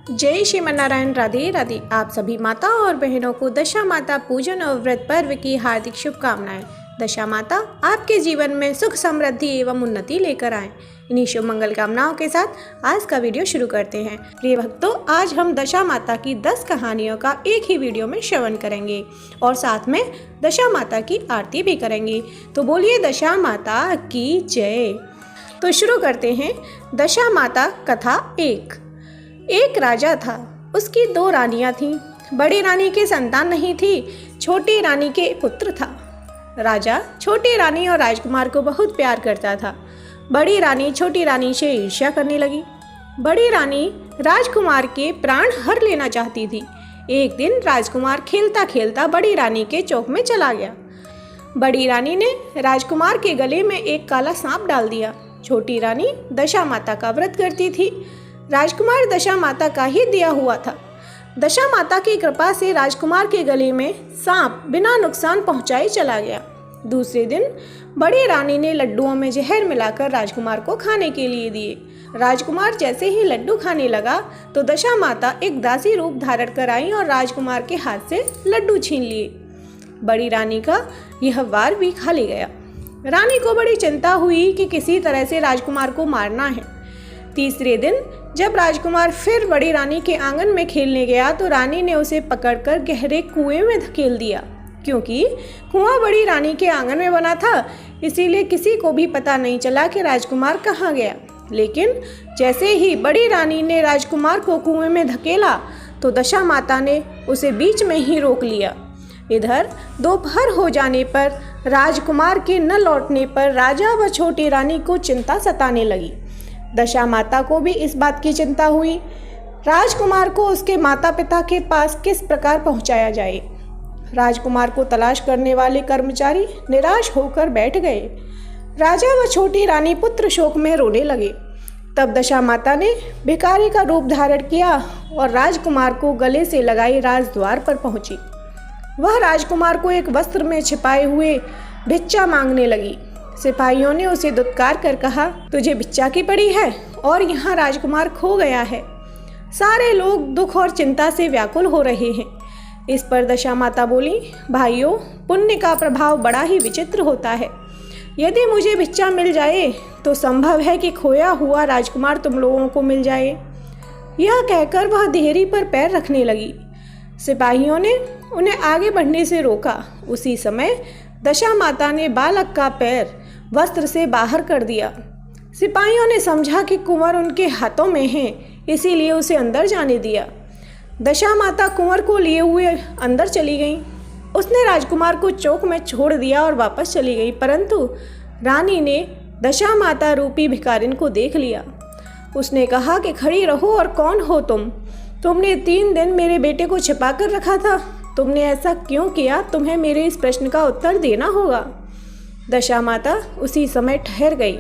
जय श्रीमन्नारायण। राधे राधे। आप सभी माता और बहनों को दशा माता पूजन और व्रत पर्व की हार्दिक शुभकामनाएं। दशा माता आपके जीवन में सुख समृद्धि एवं उन्नति लेकर आएं। इन्हीं शुभ मंगल कामनाओं के साथ आज का वीडियो शुरू करते हैं। प्रिय भक्तों, आज हम दशा माता की 10 कहानियों का एक ही वीडियो में श्रवण करेंगे और साथ में दशा माता की आरती भी करेंगे। तो बोलिए दशा माता की जय। तो शुरू करते हैं दशा माता कथा। एक राजा था, उसकी 2 रानियां थीं। बड़ी रानी के संतान नहीं थी, छोटी रानी के पुत्र था। राजा छोटी रानी और राजकुमार को बहुत प्यार करता था। बड़ी रानी छोटी रानी से ईर्ष्या करने लगी। बड़ी रानी राजकुमार के प्राण हर लेना चाहती थी। एक दिन राजकुमार खेलता खेलता बड़ी रानी के चौक में चला गया। बड़ी रानी ने राजकुमार के गले में एक काला सांप डाल दिया। छोटी रानी दशा माता का व्रत करती थी। राजकुमार दशा माता का ही दिया हुआ था। दशा माता की कृपा से राजकुमार के गले में सांप बिना नुकसान पहुंचाए चला गया। दूसरे दिन बड़ी रानी ने लड्डुओं में जहर मिलाकर राजकुमार को खाने के लिए दिए। राजकुमार जैसे ही लड्डू खाने लगा तो दशा माता एक दासी रूप धारण कर आई और राजकुमार के हाथ से लड्डू छीन लिए। बड़ी रानी का यह वार भी खा ले गया। रानी को बड़ी चिंता हुई कि किसी तरह से राजकुमार को मारना है। तीसरे दिन जब राजकुमार फिर बड़ी रानी के आंगन में खेलने गया तो रानी ने उसे पकड़कर गहरे कुएं में धकेल दिया। क्योंकि कुआं बड़ी रानी के आंगन में बना था, इसीलिए किसी को भी पता नहीं चला कि राजकुमार कहाँ गया। लेकिन जैसे ही बड़ी रानी ने राजकुमार को कुएं में धकेला तो दशा माता ने उसे बीच में ही रोक लिया। इधर दोपहर हो जाने पर राजकुमार के न लौटने पर राजा व छोटी रानी को चिंता सताने लगी। दशा माता को भी इस बात की चिंता हुई। राजकुमार को उसके माता पिता के पास किस प्रकार पहुंचाया जाए। राजकुमार को तलाश करने वाले कर्मचारी निराश होकर बैठ गए। राजा व छोटी रानी पुत्र शोक में रोने लगे। तब दशा माता ने भिखारी का रूप धारण किया और राजकुमार को गले से लगाई राजद्वार पर पहुंची। वह राजकुमार को एक वस्त्र में छिपाए हुए भिक्षा मांगने लगी। सिपाहियों ने उसे दुत्कार कर कहा, तुझे भिक्षा की पड़ी है और यहाँ राजकुमार खो गया है। सारे लोग दुख और चिंता से व्याकुल हो रहे हैं। इस पर दशा माता बोली, भाइयों, पुण्य का प्रभाव बड़ा ही विचित्र होता है। यदि मुझे भिक्षा मिल जाए तो संभव है कि खोया हुआ राजकुमार तुम लोगों को मिल जाए। यह कहकर वह देहरी पर पैर रखने लगी। सिपाहियों ने उन्हें आगे बढ़ने से रोका। उसी समय दशा माता ने बालक का पैर वस्त्र से बाहर कर दिया। सिपाहियों ने समझा कि कुंवर उनके हाथों में है, इसीलिए उसे अंदर जाने दिया। दशा माता कुंवर को लिए हुए अंदर चली गई। उसने राजकुमार को चौक में छोड़ दिया और वापस चली गई। परंतु रानी ने दशा माता रूपी भिखारिन को देख लिया। उसने कहा कि खड़ी रहो और कौन हो तुम? तुमने 3 दिन मेरे बेटे को छिपा कर रखा था। तुमने ऐसा क्यों किया? तुम्हें मेरे इस प्रश्न का उत्तर देना होगा। दशा माता उसी समय ठहर गई।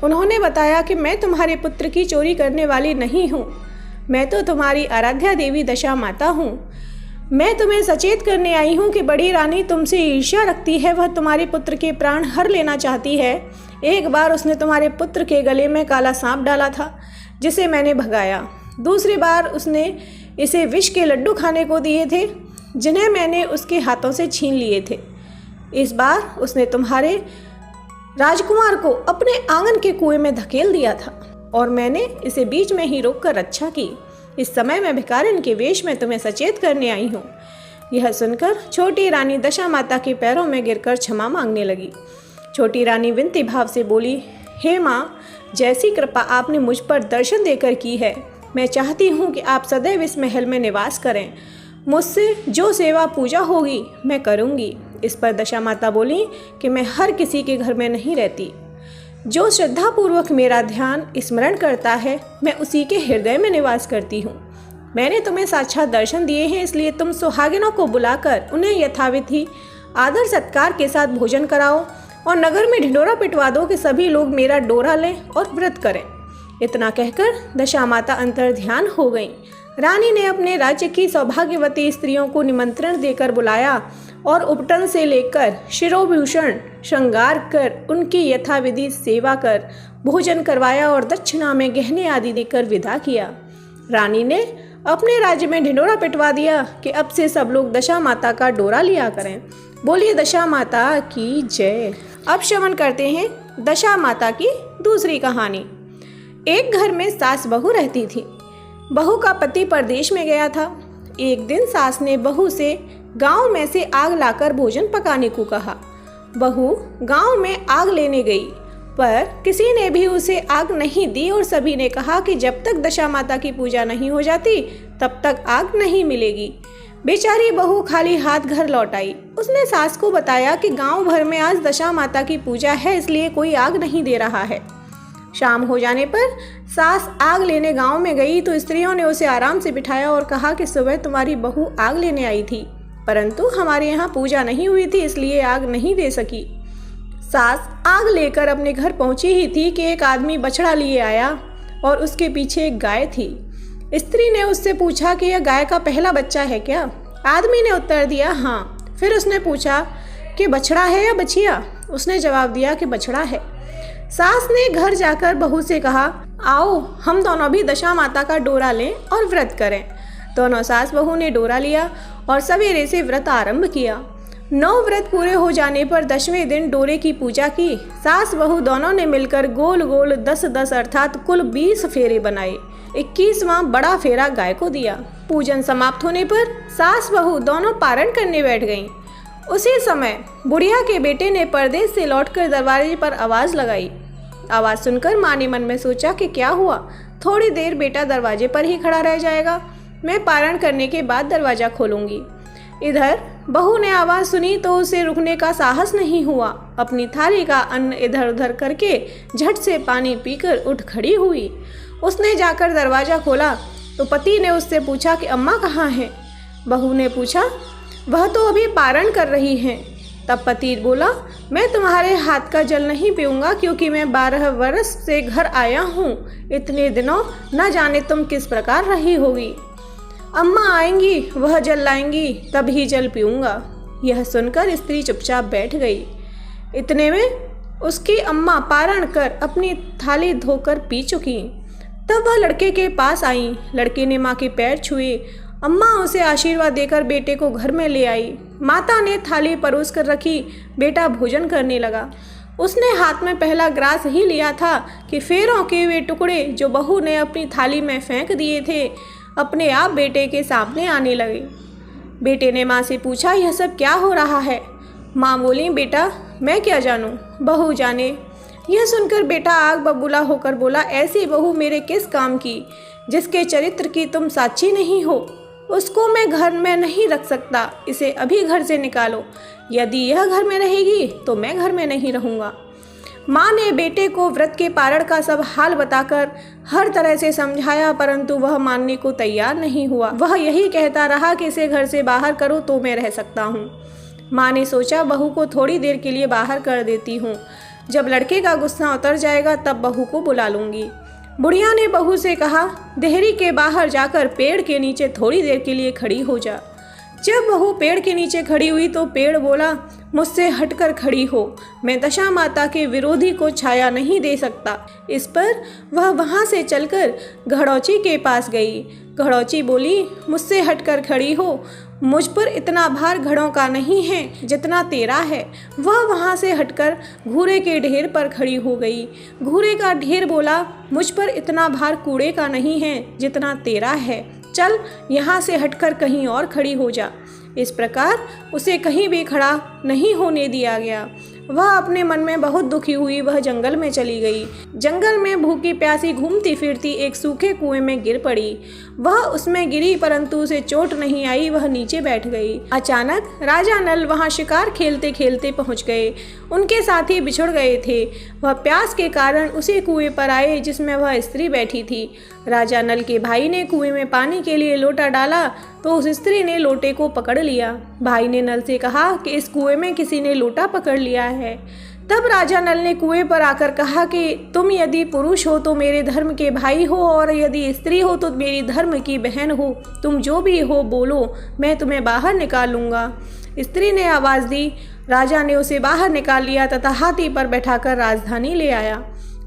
उन्होंने बताया कि मैं तुम्हारे पुत्र की चोरी करने वाली नहीं हूँ। मैं तो तुम्हारी आराध्या देवी दशा माता हूँ। मैं तुम्हें सचेत करने आई हूँ कि बड़ी रानी तुमसे ईर्ष्या रखती है। वह तुम्हारे पुत्र के प्राण हर लेना चाहती है। एक बार उसने तुम्हारे पुत्र के गले में काला सांप डाला था, जिसे मैंने भगाया। दूसरी बार उसने इसे विष के लड्डू खाने को दिए थे, जिन्हें मैंने उसके हाथों से छीन लिए थे। इस बार उसने तुम्हारे राजकुमार को अपने आंगन के कुएं में धकेल दिया था और मैंने इसे बीच में ही रोककर रक्षा की। इस समय मैं भिखारिन के वेश में तुम्हें सचेत करने आई हूँ। यह सुनकर छोटी रानी दशा माता के पैरों में गिरकर क्षमा मांगने लगी। छोटी रानी विनती भाव से बोली, हे माँ, जैसी कृपा आपने मुझ पर दर्शन देकर की है, मैं चाहती हूँ कि आप सदैव इस महल में निवास करें। मुझसे जो सेवा पूजा होगी मैं करूँगी। इस पर दशा माता बोली कि मैं हर किसी के घर में नहीं रहती। जो श्रद्धापूर्वक मेरा ध्यान स्मरण करता है, मैं उसी के हृदय में निवास करती हूँ। मैंने तुम्हें साक्षात दर्शन दिए हैं, इसलिए तुम सुहागिनों को बुलाकर उन्हें यथाविधि आदर सत्कार के साथ भोजन कराओ और नगर में ढिंढोरा पिटवा दो कि सभी लोग मेरा डोरा लें और व्रत करें। इतना कहकर दशा माता अंतर ध्यान हो गई। रानी ने अपने राज्य की सौभाग्यवती स्त्रियों को निमंत्रण देकर बुलाया और उपटन से लेकर शिरोभूषण श्रृंगार कर उनकी यथाविधि सेवा कर भोजन करवाया और दक्षिणा में गहने आदि देकर विदा किया। रानी ने अपने राज्य में ढिंढोरा पिटवा दिया कि अब से सब लोग दशा माता का डोरा लिया करें। बोलिए दशा माता की जय। अब श्रवण करते हैं दशा माता की दूसरी कहानी। एक घर में सास बहू रहती थी। बहू का पति परदेश में गया था। एक दिन सास ने बहू से गांव में से आग लाकर भोजन पकाने को कहा। बहू गांव में आग लेने गई, पर किसी ने भी उसे आग नहीं दी और सभी ने कहा कि जब तक दशा माता की पूजा नहीं हो जाती तब तक आग नहीं मिलेगी। बेचारी बहू खाली हाथ घर लौट आई। उसने सास को बताया कि गांव भर में आज दशा माता की पूजा है, इसलिए कोई आग नहीं दे रहा है। शाम हो जाने पर सास आग लेने गांव में गई तो स्त्रियों ने उसे आराम से बिठाया और कहा कि सुबह तुम्हारी बहू आग लेने आई थी, परंतु हमारे यहाँ पूजा नहीं हुई थी, इसलिए आग नहीं दे सकी। सास आग लेकर अपने घर पहुंची ही थी कि एक आदमी बछड़ा लिए आया और उसके पीछे एक गाय थी। स्त्री ने उससे पूछा कि यह गाय का पहला बच्चा है क्या? आदमी ने उत्तर दिया हाँ। फिर उसने पूछा कि बछड़ा है या बछिया? उसने जवाब दिया कि बछड़ा है। सास ने घर जाकर बहू से कहा, आओ हम दोनों भी दशा माता का डोरा लें और व्रत करें। दोनों सास बहू ने डोरा लिया और सवेरे से व्रत आरंभ किया। 9 व्रत पूरे हो जाने पर 10वें दिन डोरे की पूजा की। सास बहू दोनों ने मिलकर गोल गोल 10-10 अर्थात कुल 20 फेरे बनाए। 21वां बड़ा फेरा गाय को दिया। पूजन समाप्त होने पर सास बहू दोनों पारण करने बैठ गईं। उसी समय बुढ़िया के बेटे ने परदेश से लौटकर दरवाजे पर आवाज़ लगाई। आवाज़ सुनकर माँ ने मन में सोचा कि क्या हुआ, थोड़ी देर बेटा दरवाजे पर ही खड़ा रह जाएगा, मैं पारण करने के बाद दरवाज़ा खोलूंगी। इधर बहू ने आवाज़ सुनी तो उसे रुकने का साहस नहीं हुआ। अपनी थाली का अन्न इधर उधर करके झट से पानी पीकर उठ खड़ी हुई। उसने जाकर दरवाज़ा खोला तो पति ने उससे पूछा कि अम्मा कहाँ हैं? बहू ने पूछा वह तो अभी पारण कर रही हैं। तब पति बोला मैं तुम्हारे हाथ का जल नहीं पीऊँगा, क्योंकि मैं 12 वर्ष से घर आया हूँ। इतने दिनों न जाने तुम किस प्रकार रही होगी। अम्मा आएंगी, वह जल लाएंगी, तभी जल पीऊँगा। यह सुनकर स्त्री चुपचाप बैठ गई। इतने में उसकी अम्मा पारण कर अपनी थाली धोकर पी चुकी। तब वह लड़के के पास आई। लड़के ने माँ के पैर छुए। अम्मा उसे आशीर्वाद देकर बेटे को घर में ले आई। माता ने थाली परोस कर रखी। बेटा भोजन करने लगा। उसने हाथ में पहला ग्रास ही लिया था कि फेरों के वे टुकड़े जो बहू ने अपनी थाली में फेंक दिए थे अपने आप बेटे के सामने आने लगे। बेटे ने माँ से पूछा यह सब क्या हो रहा है? माँ बोली बेटा मैं क्या जानूँ, बहू जाने। यह सुनकर बेटा आग बबूला होकर बोला ऐसी बहू मेरे किस काम की, जिसके चरित्र की तुम साक्षी नहीं हो। उसको मैं घर में नहीं रख सकता, इसे अभी घर से निकालो। यदि यह घर में रहेगी तो मैं घर में नहीं रहूँगा। माँ ने बेटे को व्रत के पारण का सब हाल बताकर हर तरह से समझाया, परंतु वह मानने को तैयार नहीं हुआ। वह यही कहता रहा कि इसे घर से बाहर करो तो मैं रह सकता हूँ। माँ ने सोचा बहू को थोड़ी देर के लिए बाहर कर देती हूँ, जब लड़के का गुस्सा उतर जाएगा तब बहू को बुला लूँगी। बुढ़िया ने बहू से कहा देहरी के बाहर जाकर पेड़ के नीचे थोड़ी देर के लिए खड़ी हो जा। जब बहू पेड़ के नीचे खड़ी हुई तो पेड़ बोला मुझसे हटकर खड़ी हो, मैं दशा माता के विरोधी को छाया नहीं दे सकता। इस पर वह वहाँ से चलकर घड़ौची के पास गई। घड़ौची बोली मुझसे हटकर खड़ी हो, मुझ पर इतना भार घड़ों का नहीं है जितना तेरा है। वह वहाँ से हटकर घूरे के ढेर पर खड़ी हो गई। घूरे का ढेर बोला मुझ पर इतना भार कूड़े का नहीं है जितना तेरा है, चल यहाँ से हटकर कहीं और खड़ी हो जा। इस प्रकार उसे कहीं भी खड़ा नहीं होने दिया गया। वह अपने मन में बहुत दुखी हुई। वह जंगल में चली गई। जंगल में भूखी प्यासी घूमती फिरती एक सूखे कुएं में गिर पड़ी। वह उसमें गिरी परंतु उसे चोट नहीं आई। वह नीचे बैठ गई। अचानक राजा नल वहां शिकार खेलते खेलते पहुंच गए। उनके साथी बिछुड़ गए थे। वह प्यास के कारण उसी कुएं पर आए जिसमें वह स्त्री बैठी थी। राजा नल के भाई ने कुएं में पानी के लिए लोटा डाला तो उस स्त्री ने लोटे को पकड़ लिया। भाई ने नल से कहा कि इस कुएं में किसी ने लोटा पकड़ लिया है। तब राजा नल ने कुएं पर आकर कहा कि तुम यदि पुरुष हो तो मेरे धर्म के भाई हो, और यदि स्त्री हो तो मेरी धर्म की बहन हो। तुम जो भी हो बोलो, मैं तुम्हें बाहर निकाल लूँगा। स्त्री ने आवाज़ दी। राजा ने उसे बाहर निकाल लिया तथा हाथी पर बैठाकर राजधानी ले आया।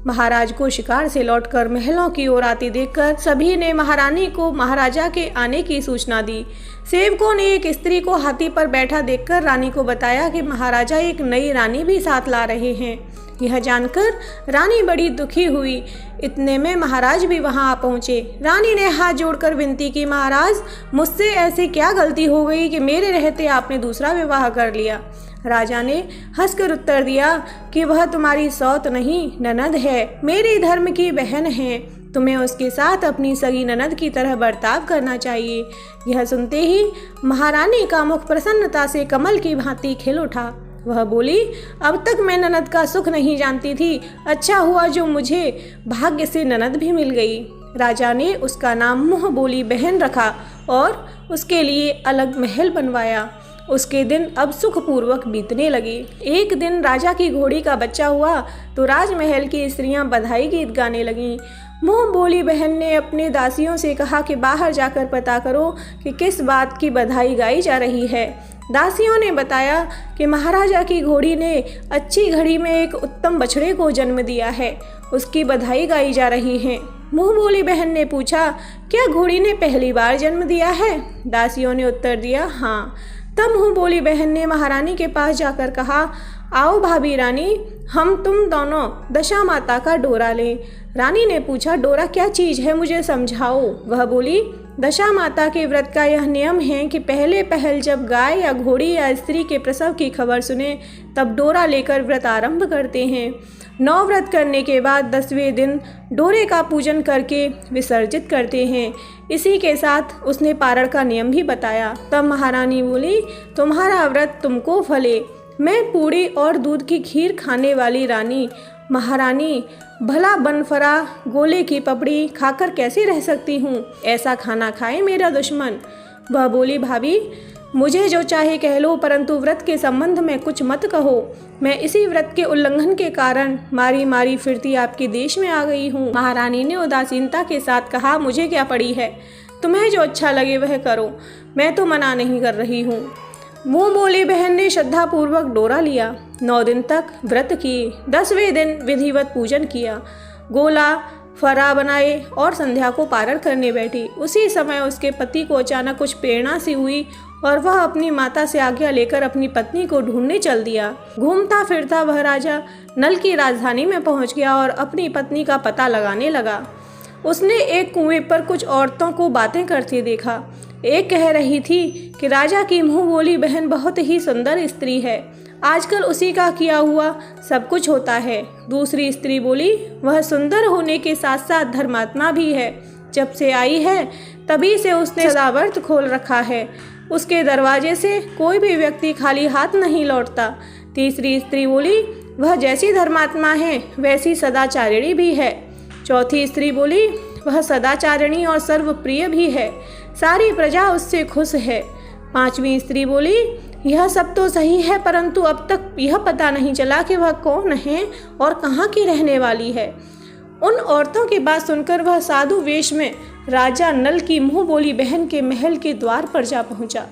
महाराज को शिकार से लौटकर महलों की ओर आते देखकर सभी ने महारानी को महाराजा के आने की सूचना दी। सेवकों ने एक स्त्री को हाथी पर बैठा देखकर रानी को बताया कि महाराजा एक नई रानी भी साथ ला रहे हैं। यह जानकर रानी बड़ी दुखी हुई। इतने में महाराज भी वहां आ पहुंचे। रानी ने हाथ जोड़कर विनती की, महाराज मुझसे ऐसी क्या गलती हो गई कि मेरे रहते आपने दूसरा विवाह कर लिया। राजा ने हंसकर उत्तर दिया कि वह तुम्हारी सौत नहीं ननद है, मेरे धर्म की बहन है। तुम्हें उसके साथ अपनी सगी ननद की तरह बर्ताव करना चाहिए। यह सुनते ही महारानी का मुख प्रसन्नता से कमल की भांति खिल उठा। वह बोली, अब तक मैं ननद का सुख नहीं जानती थी, अच्छा हुआ जो मुझे भाग्य से ननद भी मिल गई। राजा ने उसका नाम मुँह बोली बहन रखा और उसके लिए अलग महल बनवाया। उसके दिन अब सुखपूर्वक बीतने लगे। एक दिन राजा की घोड़ी का बच्चा हुआ तो राजमहल की स्त्रियां बधाई गीत गाने लगीं। मुँह बोली बहन ने अपने दासियों से कहा कि बाहर जाकर पता करो कि किस बात की बधाई गाई जा रही है। दासियों ने बताया कि महाराजा की घोड़ी ने अच्छी घड़ी में एक उत्तम बछड़े को जन्म दिया है, उसकी बधाई गाई जा रही है। मुँह बोली बहन ने पूछा, क्या घोड़ी ने पहली बार जन्म दिया है? दासियों ने उत्तर दिया, हाँ। तब मुँह बोली बहन ने महारानी के पास जाकर कहा, आओ भाभी रानी, हम तुम दोनों दशा माता का डोरा लें। रानी ने पूछा, डोरा क्या चीज़ है, मुझे समझाओ। वह बोली, दशा माता के व्रत का यह नियम है कि पहले पहल जब गाय या घोड़ी या स्त्री के प्रसव की खबर सुने तब डोरा लेकर व्रत आरंभ करते हैं। 9 व्रत करने के बाद 10वें दिन डोरे का पूजन करके विसर्जित करते हैं। इसी के साथ उसने पारण का नियम भी बताया। तब महारानी बोली, तुम्हारा व्रत तुमको फले। मैं पूड़ी और दूध की खीर खाने वाली रानी महारानी भला बनफरा गोले की पपड़ी खाकर कैसे रह सकती हूँ? ऐसा खाना खाए मेरा दुश्मन। वह बोली, भाभी मुझे जो चाहे कह लो, परंतु व्रत के संबंध में कुछ मत कहो। मैं इसी व्रत के उल्लंघन के कारण मारी मारी फिरती आपके देश में आ गई हूँ। महारानी ने उदासीनता के साथ कहा, मुझे क्या पड़ी है, तुम्हें जो अच्छा लगे वह करो, मैं तो मना नहीं कर रही हूँ। मुँह बोली बहन ने श्रद्धापूर्वक डोरा लिया। 9 दिन तक व्रत किए। 10वें दिन विधिवत पूजन किया, गोला फरा बनाए और संध्या को पारण करने बैठी। उसी समय उसके पति को अचानक कुछ प्रेरणा सी हुई और वह अपनी माता से आज्ञा लेकर अपनी पत्नी को ढूंढने चल दिया। घूमता फिरता वह राजा नल की राजधानी में पहुंच गया और अपनी पत्नी का पता लगाने लगा। उसने एक कुएं पर कुछ औरतों को बातें करते देखा। एक कह रही थी कि राजा की मुँह बोली बहन बहुत ही सुंदर स्त्री है, आजकल उसी का किया हुआ सब कुछ होता है। दूसरी स्त्री बोली, वह सुंदर होने के साथ साथ धर्मात्मा भी है, जब से आई है तभी से उसने सदाव्रत खोल रखा है, उसके दरवाजे से कोई भी व्यक्ति खाली हाथ नहीं लौटता। तीसरी स्त्री बोली, वह जैसी धर्मात्मा है वैसी सदाचारिणी भी है। चौथी स्त्री बोली, वह सदाचारिणी और सर्वप्रिय भी है, सारी प्रजा उससे खुश है। 5वीं स्त्री बोली, यह सब तो सही है, परंतु अब तक यह पता नहीं चला कि वह कौन है और कहाँ की रहने वाली है। उन औरतों की बात सुनकर वह साधु वेश में राजा नल की मुँह बोली बहन के महल के द्वार पर जा पहुँचा।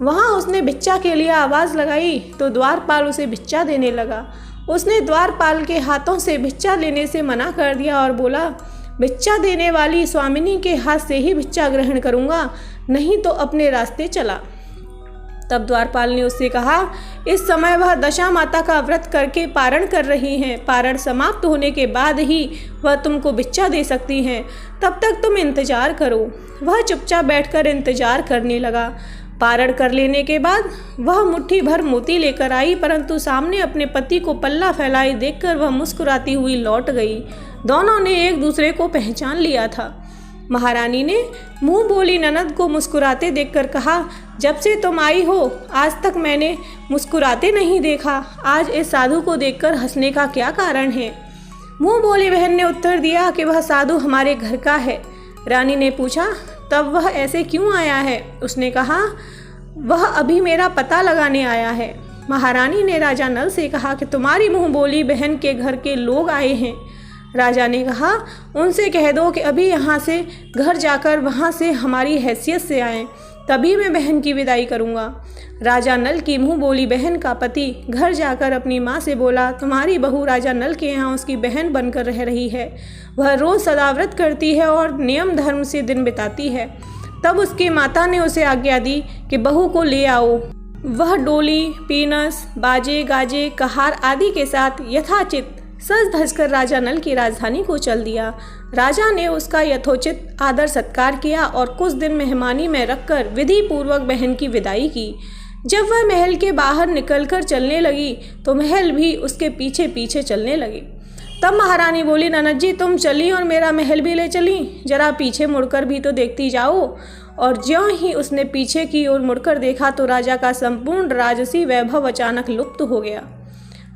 वहाँ उसने भिक्षा के लिए आवाज़ लगाई तो द्वारपाल उसे भिक्षा देने लगा। उसने द्वारपाल के हाथों से भिक्षा लेने से मना कर दिया और बोला, भिक्षा देने वाली स्वामिनी के हाथ से ही भिक्षा ग्रहण करूँगा, नहीं तो अपने रास्ते चला। तब द्वारपाल ने उससे कहा, इस समय वह दशा माता का व्रत करके पारण कर रही हैं, पारण समाप्त होने के बाद ही वह तुमको भिक्षा दे सकती हैं, तब तक तुम इंतजार करो। वह चुपचाप बैठकर इंतजार करने लगा। पारण कर लेने के बाद वह मुट्ठी भर मोती लेकर आई, परंतु सामने अपने पति को पल्ला फैलाए देखकर वह मुस्कुराती हुई लौट गई। दोनों ने एक दूसरे को पहचान लिया था। महारानी ने मुँह बोली ननद को मुस्कुराते देखकर कहा, जब से तुम आई हो आज तक मैंने मुस्कुराते नहीं देखा, आज इस साधु को देखकर हंसने का क्या कारण है? मुँह बोली बहन ने उत्तर दिया कि वह साधु हमारे घर का है। रानी ने पूछा, तब वह ऐसे क्यों आया है? उसने कहा, वह अभी मेरा पता लगाने आया है। महारानी ने राजा नल से कहा कि तुम्हारी मुँह बोली बहन के घर के लोग आए हैं। राजा ने कहा, उनसे कह दो कि अभी यहाँ से घर जाकर वहाँ से हमारी हैसियत से आएं, तभी मैं बहन की विदाई करूँगा। राजा नल की मुँह बोली बहन का पति घर जाकर अपनी माँ से बोला, तुम्हारी बहू राजा नल के यहाँ उसकी बहन बनकर रह रही है। वह रोज़ सदाव्रत करती है और नियम धर्म से दिन बिताती है। तब उसकी माता ने उसे आज्ञा दी कि बहू को ले आओ। वह डोली, पीनस, बाजे गाजे, कहार आदि के साथ यथाचित सज धज कर राजा नल की राजधानी को चल दिया। राजा ने उसका यथोचित आदर सत्कार किया और कुछ दिन मेहमानी में रखकर विधि पूर्वक बहन की विदाई की। जब वह महल के बाहर निकलकर चलने लगी तो महल भी उसके पीछे पीछे चलने लगे। तब महारानी बोली, ननद जी तुम चली और मेरा महल भी ले चली, जरा पीछे मुड़कर भी तो देखती जाओ। और ज्यों ही उसने पीछे की ओर मुड़कर देखा तो राजा का संपूर्ण राजसी वैभव अचानक लुप्त हो गया।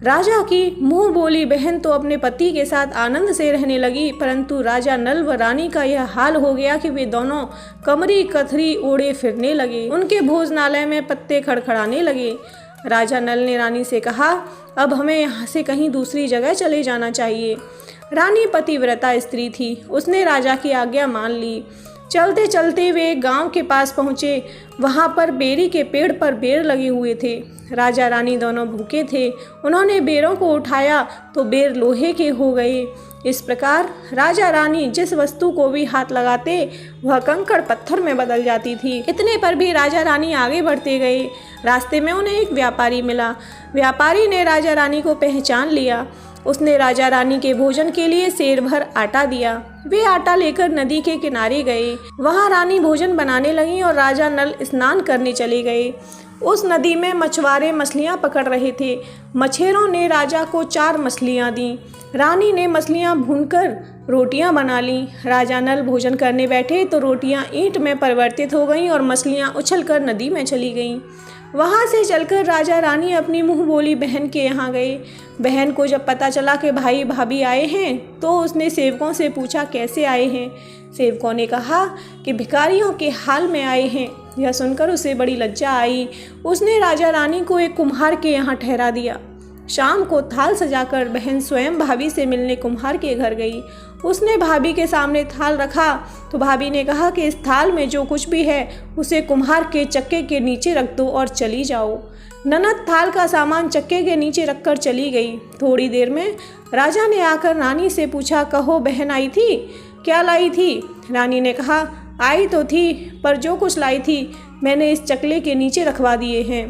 राजा की मुंह बोली बहन तो अपने पति के साथ आनंद से रहने लगी, परंतु राजा नल व रानी का यह हाल हो गया कि वे दोनों कमरी कथरी ओढ़े फिरने लगे। उनके भोजनालय में पत्ते खड़खड़ाने लगे। राजा नल ने रानी से कहा, अब हमें यहाँ से कहीं दूसरी जगह चले जाना चाहिए। रानी पतिव्रता स्त्री थी, उसने राजा की आज्ञा मान ली। चलते चलते वे एक गांव के पास पहुँचे। वहाँ पर बेरी के पेड़ पर बेर लगे हुए थे। राजा रानी दोनों भूखे थे। उन्होंने बेरों को उठाया तो बेर लोहे के हो गए। इस प्रकार राजा रानी जिस वस्तु को भी हाथ लगाते वह कंकड़ पत्थर में बदल जाती थी। इतने पर भी राजा रानी आगे बढ़ते गए। रास्ते में उन्हें एक व्यापारी मिला। व्यापारी ने राजा रानी को पहचान लिया। उसने राजा रानी के भोजन के लिए सेर भर आटा दिया। वे आटा लेकर नदी के किनारे गए। वहाँ रानी भोजन बनाने लगी और राजा नल स्नान करने चले गए। उस नदी में मछुआरे मछलियाँ पकड़ रहे थे। मछेरों ने राजा को 4 मछलियाँ दी। रानी ने मछलियाँ भूनकर रोटियाँ बना लीं। राजा नल भोजन करने बैठे तो रोटियाँ ईंट में परिवर्तित हो गईं और मछलियाँ उछलकर नदी में चली गईं। वहाँ से चलकर राजा रानी अपनी मुँह बोली बहन के यहाँ गए। बहन को जब पता चला कि भाई भाभी आए हैं तो उसने सेवकों से पूछा कैसे आए हैं। सेवकों ने कहा कि भिखारियों के हाल में आए हैं। यह सुनकर उसे बड़ी लज्जा आई। उसने राजा रानी को एक कुम्हार के यहाँ ठहरा दिया। शाम को थाल सजाकर बहन स्वयं भाभी से मिलने कुम्हार के घर गई। उसने भाभी के सामने थाल रखा तो भाभी ने कहा कि इस थाल में जो कुछ भी है उसे कुम्हार के चक्के के नीचे रख दो और चली जाओ। ननद थाल का सामान चक्के के नीचे रखकर चली गई। थोड़ी देर में राजा ने आकर रानी से पूछा, कहो बहन आई थी, क्या लाई थी? रानी ने कहा, आई तो थी पर जो कुछ लाई थी मैंने इस चकले के नीचे रखवा दिए हैं।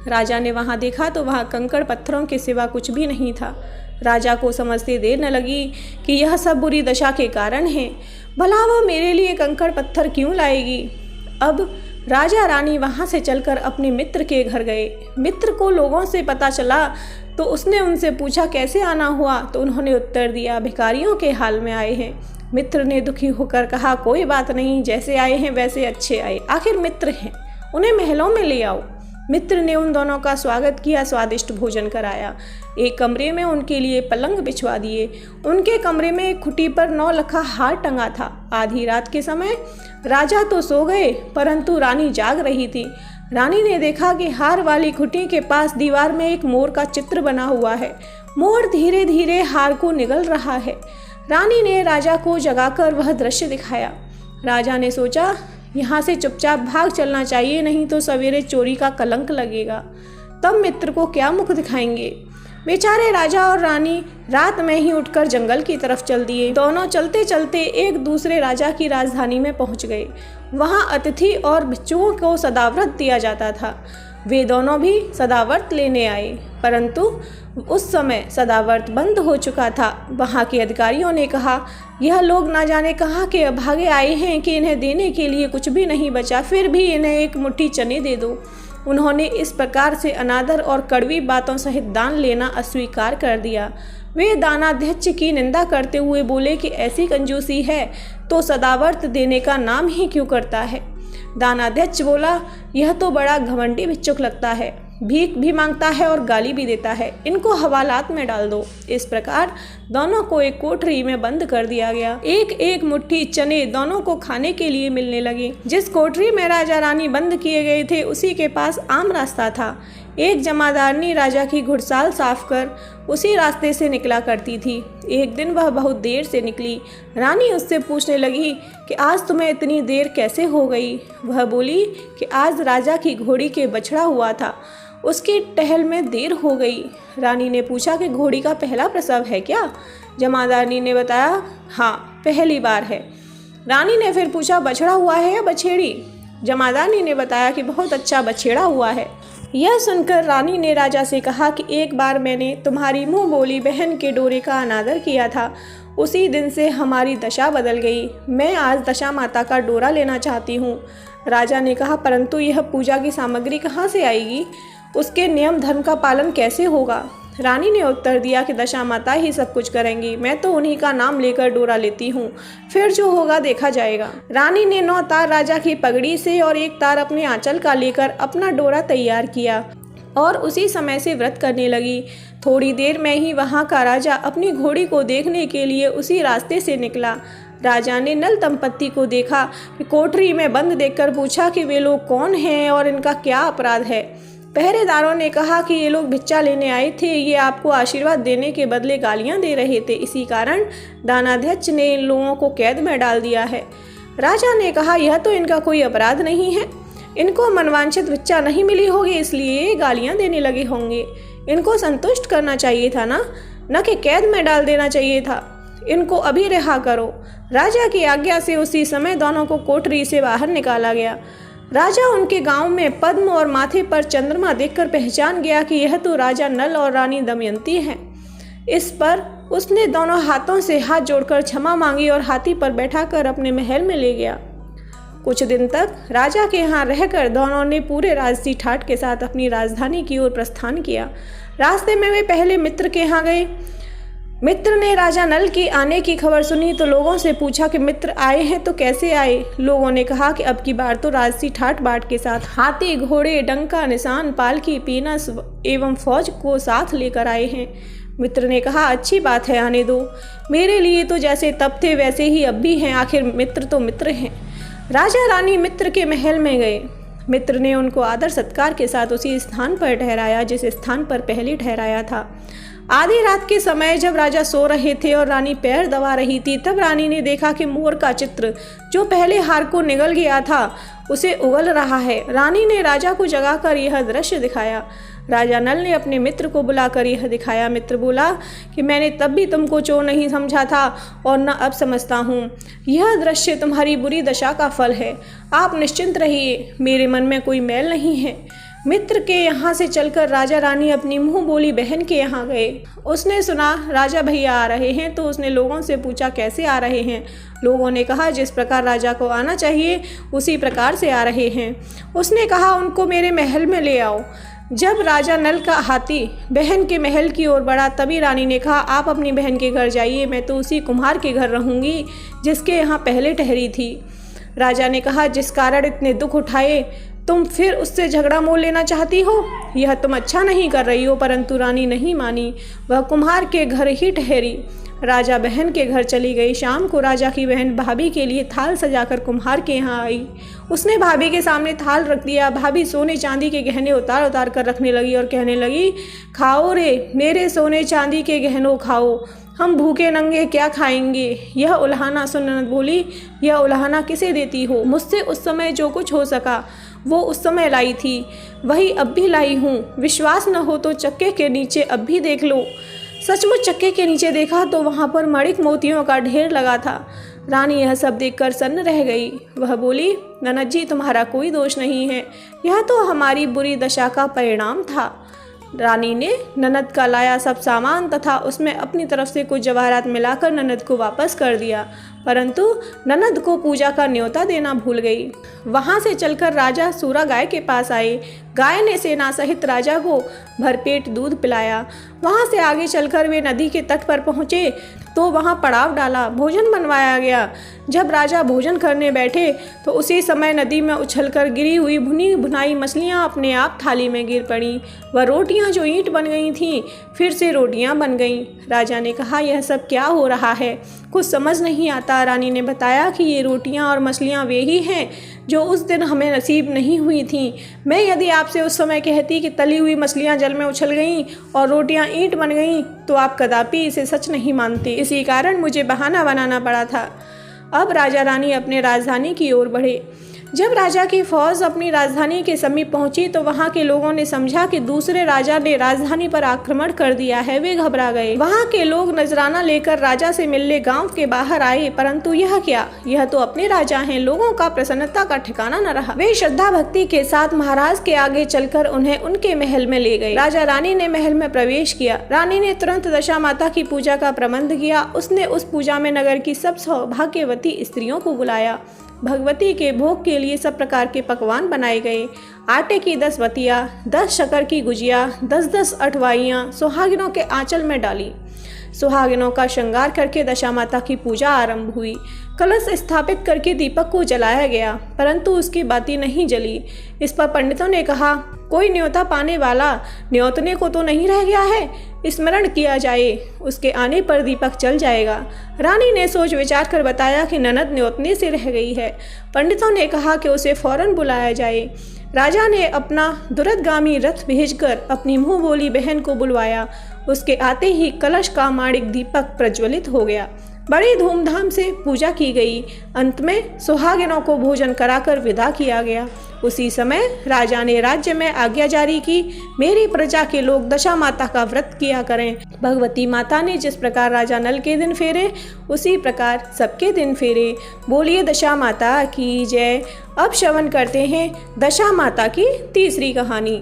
राजा ने वहाँ देखा तो वहाँ कंकड़ पत्थरों के सिवा कुछ भी नहीं था। राजा को समझते देर न लगी कि यह सब बुरी दशा के कारण है। भला वह मेरे लिए कंकड़ पत्थर क्यों लाएगी? अब राजा रानी वहाँ से चलकर अपने मित्र के घर गए। मित्र को लोगों से पता चला तो उसने उनसे पूछा कैसे आना हुआ, तो उन्होंने उत्तर दिया भिखारियों के हाल में आए हैं। मित्र ने दुखी होकर कहा, कोई बात नहीं, जैसे आए हैं वैसे अच्छे आए, आखिर मित्र हैं, उन्हें महलों में ले आओ। मित्र ने उन दोनों का स्वागत किया, स्वादिष्ट भोजन कराया। एक कमरे में उनके लिए पलंग बिछवा दिए। उनके कमरे में एक खुटी पर 9 लखा हार टंगा था। आधी रात के समय राजा तो सो गए परंतु रानी जाग रही थी। रानी ने देखा कि हार वाली खुटी के पास दीवार में एक मोर का चित्र बना हुआ है। मोर धीरे धीरे हार को निगल रहा है। रानी ने राजा को जगाकर वह दृश्य दिखाया। राजा ने सोचा, यहाँ से चुपचाप भाग चलना चाहिए, नहीं तो सवेरे चोरी का कलंक लगेगा। तब मित्र को क्या मुख दिखाएंगे। बेचारे राजा और रानी रात में ही उठकर जंगल की तरफ चल दिए। दोनों चलते चलते एक दूसरे राजा की राजधानी में पहुंच गए। वहां अतिथि और भिक्षुओं को सदाव्रत दिया जाता था। वे दोनों भी सदाव्रत लेने आए, परंतु उस समय सदाव्रत बंद हो चुका था। वहाँ के अधिकारियों ने कहा, यह लोग ना जाने कहाँ के अभागे आए हैं कि इन्हें देने के लिए कुछ भी नहीं बचा, फिर भी इन्हें एक मुट्ठी चने दे दो। उन्होंने इस प्रकार से अनादर और कड़वी बातों सहित दान लेना अस्वीकार कर दिया। वे दानाध्यक्ष की निंदा करते हुए बोले कि ऐसी कंजूसी है तो सदाव्रत देने का नाम ही क्यों करता है। दानाध्यक्ष बोला, यह तो बड़ा घमंडी भिक्षुक लगता है, भीख भी मांगता है और गाली भी देता है, इनको हवालात में डाल दो। इस प्रकार दोनों को एक कोठरी में बंद कर दिया गया। एक एक मुट्ठी चने दोनों को खाने के लिए मिलने लगे। जिस कोठरी में राजा रानी बंद किए गए थे उसी के पास आम रास्ता था। एक जमादारनी राजा की घुड़साल साफ कर उसी रास्ते से निकला करती थी। एक दिन वह बहुत देर से निकली। रानी उससे पूछने लगी कि आज तुम्हें इतनी देर कैसे हो गई। वह बोली कि आज राजा की घोड़ी के बछड़ा हुआ था, उसकी टहल में देर हो गई। रानी ने पूछा कि घोड़ी का पहला प्रसव है क्या? जमादारनी ने बताया, हाँ, पहली बार है। रानी ने फिर पूछा, बछड़ा हुआ है या बछेड़ी? जमादारनी ने बताया कि बहुत अच्छा बछेड़ा हुआ है। यह सुनकर रानी ने राजा से कहा कि एक बार मैंने तुम्हारी मुँह बोली बहन के डोरे का अनादर किया था, उसी दिन से हमारी दशा बदल गई। मैं आज दशा माता का डोरा लेना चाहती हूँ। राजा ने कहा, परंतु यह पूजा की सामग्री कहाँ से आएगी? उसके नियम धर्म का पालन कैसे होगा? रानी ने उत्तर दिया कि दशा माता ही सब कुछ करेंगी, मैं तो उन्हीं का नाम लेकर डोरा लेती हूँ, फिर जो होगा देखा जाएगा। रानी ने 9 तार राजा की पगड़ी से और 1 तार अपने आंचल का लेकर अपना डोरा तैयार किया और उसी समय से व्रत करने लगी। थोड़ी देर में ही वहाँ का राजा अपनी घोड़ी को देखने के लिए उसी रास्ते से निकला। राजा ने नल दंपत्ति को देखा कि कोठरी में बंद देखकर पूछा कि वे लोग कौन हैं और इनका क्या अपराध है। पहरेदारों ने कहा कि ये लोग भिक्षा लेने आए थे, ये आपको आशीर्वाद देने के बदले गालियां दे रहे थे, इसी कारण दानाध्यक्ष ने इन लोगों को कैद में डाल दिया है। राजा ने कहा, यह तो इनका कोई अपराध नहीं है, इनको मनवांछित भिक्षा नहीं मिली होगी इसलिए गालियां देने लगे होंगे। इनको संतुष्ट करना चाहिए था न कि कैद में डाल देना चाहिए था। इनको अभी रिहा करो। राजा की आज्ञा से उसी समय दोनों को कोठरी से बाहर निकाला गया। राजा उनके गांव में पद्म और माथे पर चंद्रमा देखकर पहचान गया कि यह तो राजा नल और रानी दमयंती हैं। इस पर उसने दोनों हाथों से हाथ जोड़कर क्षमा मांगी और हाथी पर बैठाकर अपने महल में ले गया। कुछ दिन तक राजा के यहाँ रहकर दोनों ने पूरे राजसी ठाट के साथ अपनी राजधानी की ओर प्रस्थान किया। रास्ते में वे पहले मित्र के यहाँ गए। मित्र ने राजा नल की आने की खबर सुनी तो लोगों से पूछा कि मित्र आए हैं तो कैसे आए। लोगों ने कहा कि अब की बार तो राजसी ठाट बाट के साथ हाथी, घोड़े, डंका, निशान, पालकी, पीनस एवं फौज को साथ लेकर आए हैं। मित्र ने कहा, अच्छी बात है, आने दो। मेरे लिए तो जैसे तब थे वैसे ही अब भी हैं, आखिर मित्र तो मित्र हैं। राजा रानी मित्र के महल में गए। मित्र ने उनको आदर सत्कार के साथ उसी स्थान पर ठहराया जिस स्थान पर पहले ठहराया था। आधी रात के समय जब राजा सो रहे थे और रानी पैर दबा रही थी, तब रानी ने देखा कि मोर का चित्र जो पहले हार को निगल गया था उसे उगल रहा है। रानी ने राजा को जगाकर यह दृश्य दिखाया। राजा नल ने अपने मित्र को बुलाकर यह दिखाया। मित्र बोला कि मैंने तब भी तुमको चोर नहीं समझा था और न अब समझता हूँ। यह दृश्य तुम्हारी बुरी दशा का फल है। आप निश्चिंत रहिए, मेरे मन में कोई मैल नहीं है। मित्र के यहाँ से चलकर राजा रानी अपनी मुँह बोली बहन के यहाँ गए। उसने सुना राजा भैया आ रहे हैं तो उसने लोगों से पूछा कैसे आ रहे हैं। लोगों ने कहा जिस प्रकार राजा को आना चाहिए उसी प्रकार से आ रहे हैं। उसने कहा उनको मेरे महल में ले आओ। जब राजा नल का हाथी बहन के महल की ओर बढ़ा तभी रानी ने कहा, आप अपनी बहन के घर जाइए, मैं तो उसी कुम्हार के घर रहूँगी जिसके यहाँ पहले ठहरी थी। राजा ने कहा, जिस कारण इतने दुख उठाए तुम फिर उससे झगड़ा मोल लेना चाहती हो, यह तुम अच्छा नहीं कर रही हो। परंतु रानी नहीं मानी, वह कुम्हार के घर ही ठहरी। राजा बहन के घर चली गई। शाम को राजा की बहन भाभी के लिए थाल सजाकर कुम्हार के यहाँ आई। उसने भाभी के सामने थाल रख दिया। भाभी सोने चांदी के गहने उतार उतार कर रखने लगी और कहने लगी, खाओ रे मेरे सोने चांदी के गहनों खाओ, हम भूखे नंगे क्या खाएंगे। यह उल्हाना सुन ननद बोली, यह उल्हाना किसे देती हो? मुझसे उस समय जो कुछ हो सका वो उस समय लाई थी, वही अब भी लाई हूँ। विश्वास न हो तो चक्के के नीचे अब भी देख लो। सचमुच चक्के के नीचे देखा तो वहाँ पर मणिक मोतियों का ढेर लगा था। रानी यह सब देखकर सन्न रह गई। वह बोली, ननद जी तुम्हारा कोई दोष नहीं है, यह तो हमारी बुरी दशा का परिणाम था। रानी ने ननद का लाया सब सामान तथा उसमें अपनी तरफ से कुछ जवाहरात मिलाकर ननद को वापस कर दिया, परंतु ननद को पूजा का न्योता देना भूल गई। वहाँ से चलकर राजा सूरा गाय के पास आए। गाय ने सेना सहित राजा को भरपेट दूध पिलाया। वहाँ से आगे चलकर वे नदी के तट पर पहुँचे तो वहाँ पड़ाव डाला, भोजन बनवाया गया। जब राजा भोजन करने बैठे तो उसी समय नदी में उछलकर गिरी हुई भुनी भुनाई मछलियाँ अपने आप थाली में गिर पड़ीं। वह रोटियाँ जो ईंट बन गई थीं फिर से रोटियाँ बन गईं। राजा ने कहा, यह सब क्या हो रहा है, कुछ समझ नहीं आता। रानी ने बताया कि ये रोटियाँ और मछलियाँ वे ही हैं जो उस दिन हमें नसीब नहीं हुई थीं। मैं यदि आपसे उस समय कहती कि तली हुई मछलियाँ जल में उछल गईं और रोटियाँ ईंट बन गईं तो आप कदापि इसे सच नहीं मानते। इसी कारण मुझे बहाना बनाना पड़ा था। अब राजा रानी अपने राजधानी की ओर बढ़े। जब राजा की फौज अपनी राजधानी के समीप पहुंची तो वहां के लोगों ने समझा कि दूसरे राजा ने राजधानी पर आक्रमण कर दिया है। वे घबरा गए। वहां के लोग नजराना लेकर राजा से मिलने गांव के बाहर आए, परंतु यह क्या, यह तो अपने राजा हैं। लोगों का प्रसन्नता का ठिकाना न रहा। वे श्रद्धा भक्ति के साथ महाराज के आगे चलकर उन्हें उनके महल में ले गए। राजा रानी ने महल में प्रवेश किया। रानी ने तुरंत दशा माता की पूजा का प्रबंध किया। उसने उस पूजा में नगर की सब सौभाग्यवती स्त्रियों को बुलाया। भगवती के भोग के लिए सब प्रकार के पकवान बनाए गए। आटे की 10 बतिया, 10 शक्कर की गुजिया, 10-10 अठवाइयाँ सुहागिनों के आंचल में डाली। सुहागिनों का श्रृंगार करके दशा माता की पूजा आरंभ हुई। कलश स्थापित करके दीपक को जलाया गया, परंतु उसकी बाती नहीं जली। इस पर पंडितों ने कहा, कोई न्योता पाने वाला न्योतने को तो नहीं रह गया है। स्मरण किया जाए, उसके आने पर दीपक जल जाएगा। रानी ने सोच विचार कर बताया कि ननद न्योतने से रह गई है। पंडितों ने कहा कि उसे फौरन बुलाया जाए। राजा ने अपना दुरदगामी रथ भेजकर अपनी मुँह बोली बहन को बुलवाया। उसके आते ही कलश का माणिक दीपक प्रज्वलित हो गया। बड़ी धूमधाम से पूजा की गई। अंत में सुहागिनों को भोजन कराकर विदा किया गया। उसी समय राजा ने राज्य में आज्ञा जारी की, मेरी प्रजा के लोग दशा माता का व्रत किया करें। भगवती माता ने जिस प्रकार राजा नल के दिन फेरे, उसी प्रकार सबके दिन फेरे। बोलिए दशा माता की जय। अब श्रवण करते हैं दशा माता की तीसरी कहानी।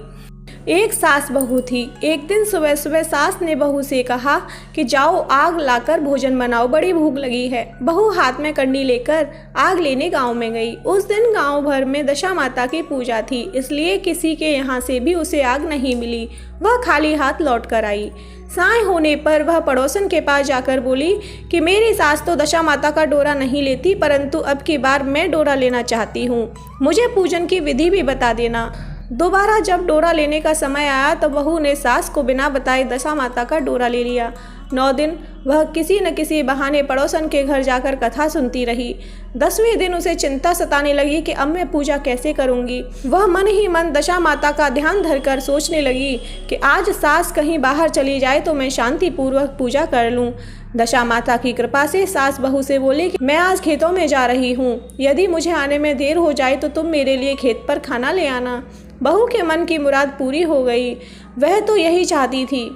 एक सास बहू थी। एक दिन सुबह सुबह सास ने बहू से कहा कि जाओ आग लाकर भोजन बनाओ, बड़ी भूख लगी है। बहू हाथ में कंडी लेकर आग लेने गांव में गई। उस दिन गांव भर में दशा माता की पूजा थी, इसलिए किसी के यहाँ से भी उसे आग नहीं मिली। वह खाली हाथ लौट कर आई। साय होने पर वह पड़ोसन के पास जाकर बोली कि मेरी सास तो दशा माता का डोरा नहीं लेती, परंतु अब की बार मैं डोरा लेना चाहती हूँ। मुझे पूजन की विधि भी बता देना। दोबारा जब डोरा लेने का समय आया तो बहू ने सास को बिना बताए दशा माता का डोरा ले लिया। 9 दिन वह किसी न किसी बहाने पड़ोसन के घर जाकर कथा सुनती रही। 10वें दिन उसे चिंता सताने लगी कि अब मैं पूजा कैसे करूंगी। वह मन ही मन दशा माता का ध्यान धरकर सोचने लगी कि आज सास कहीं बाहर चली जाए तो मैं शांति पूर्वक पूजा कर लूं। दशा माता की कृपा से सास बहू से बोली कि मैं आज खेतों में जा रही हूँ, यदि मुझे आने में देर हो जाए तो तुम मेरे लिए खेत पर खाना ले आना। बहू के मन की मुराद पूरी हो गई। वह तो यही चाहती थी।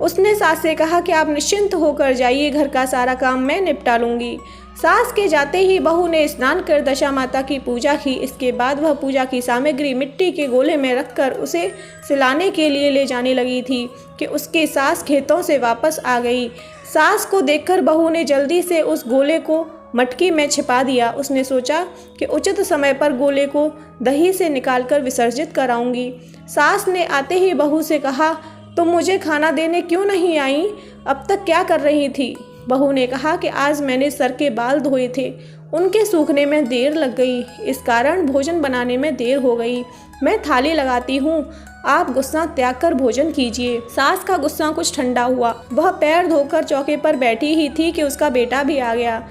उसने सास से कहा कि आप निश्चिंत होकर जाइए, घर का सारा काम मैं निपटा लूँगी। सास के जाते ही बहू ने स्नान कर दशा माता की पूजा की। इसके बाद वह पूजा की सामग्री मिट्टी के गोले में रखकर उसे सिलाने के लिए ले जाने लगी थी कि उसकी सास खेतों से वापस आ गई। सास को देखकर बहू ने जल्दी से उस गोले को मटकी में छिपा दिया। उसने सोचा कि उचित समय पर गोले को दही से निकालकर विसर्जित कराऊंगी। सास ने आते ही बहू से कहा, तुम मुझे खाना देने क्यों नहीं आई? अब तक क्या कर रही थी? बहू ने कहा कि आज मैंने सर के बाल धोए थे, उनके सूखने में देर लग गई, इस कारण भोजन बनाने में देर हो गई। मैं थाली लगाती हूँ, आप गुस्सा त्याग कर भोजन कीजिए। सास का गुस्सा कुछ ठंडा हुआ। वह पैर धोकर चौके पर बैठी ही थी कि उसका बेटा भी आ गया।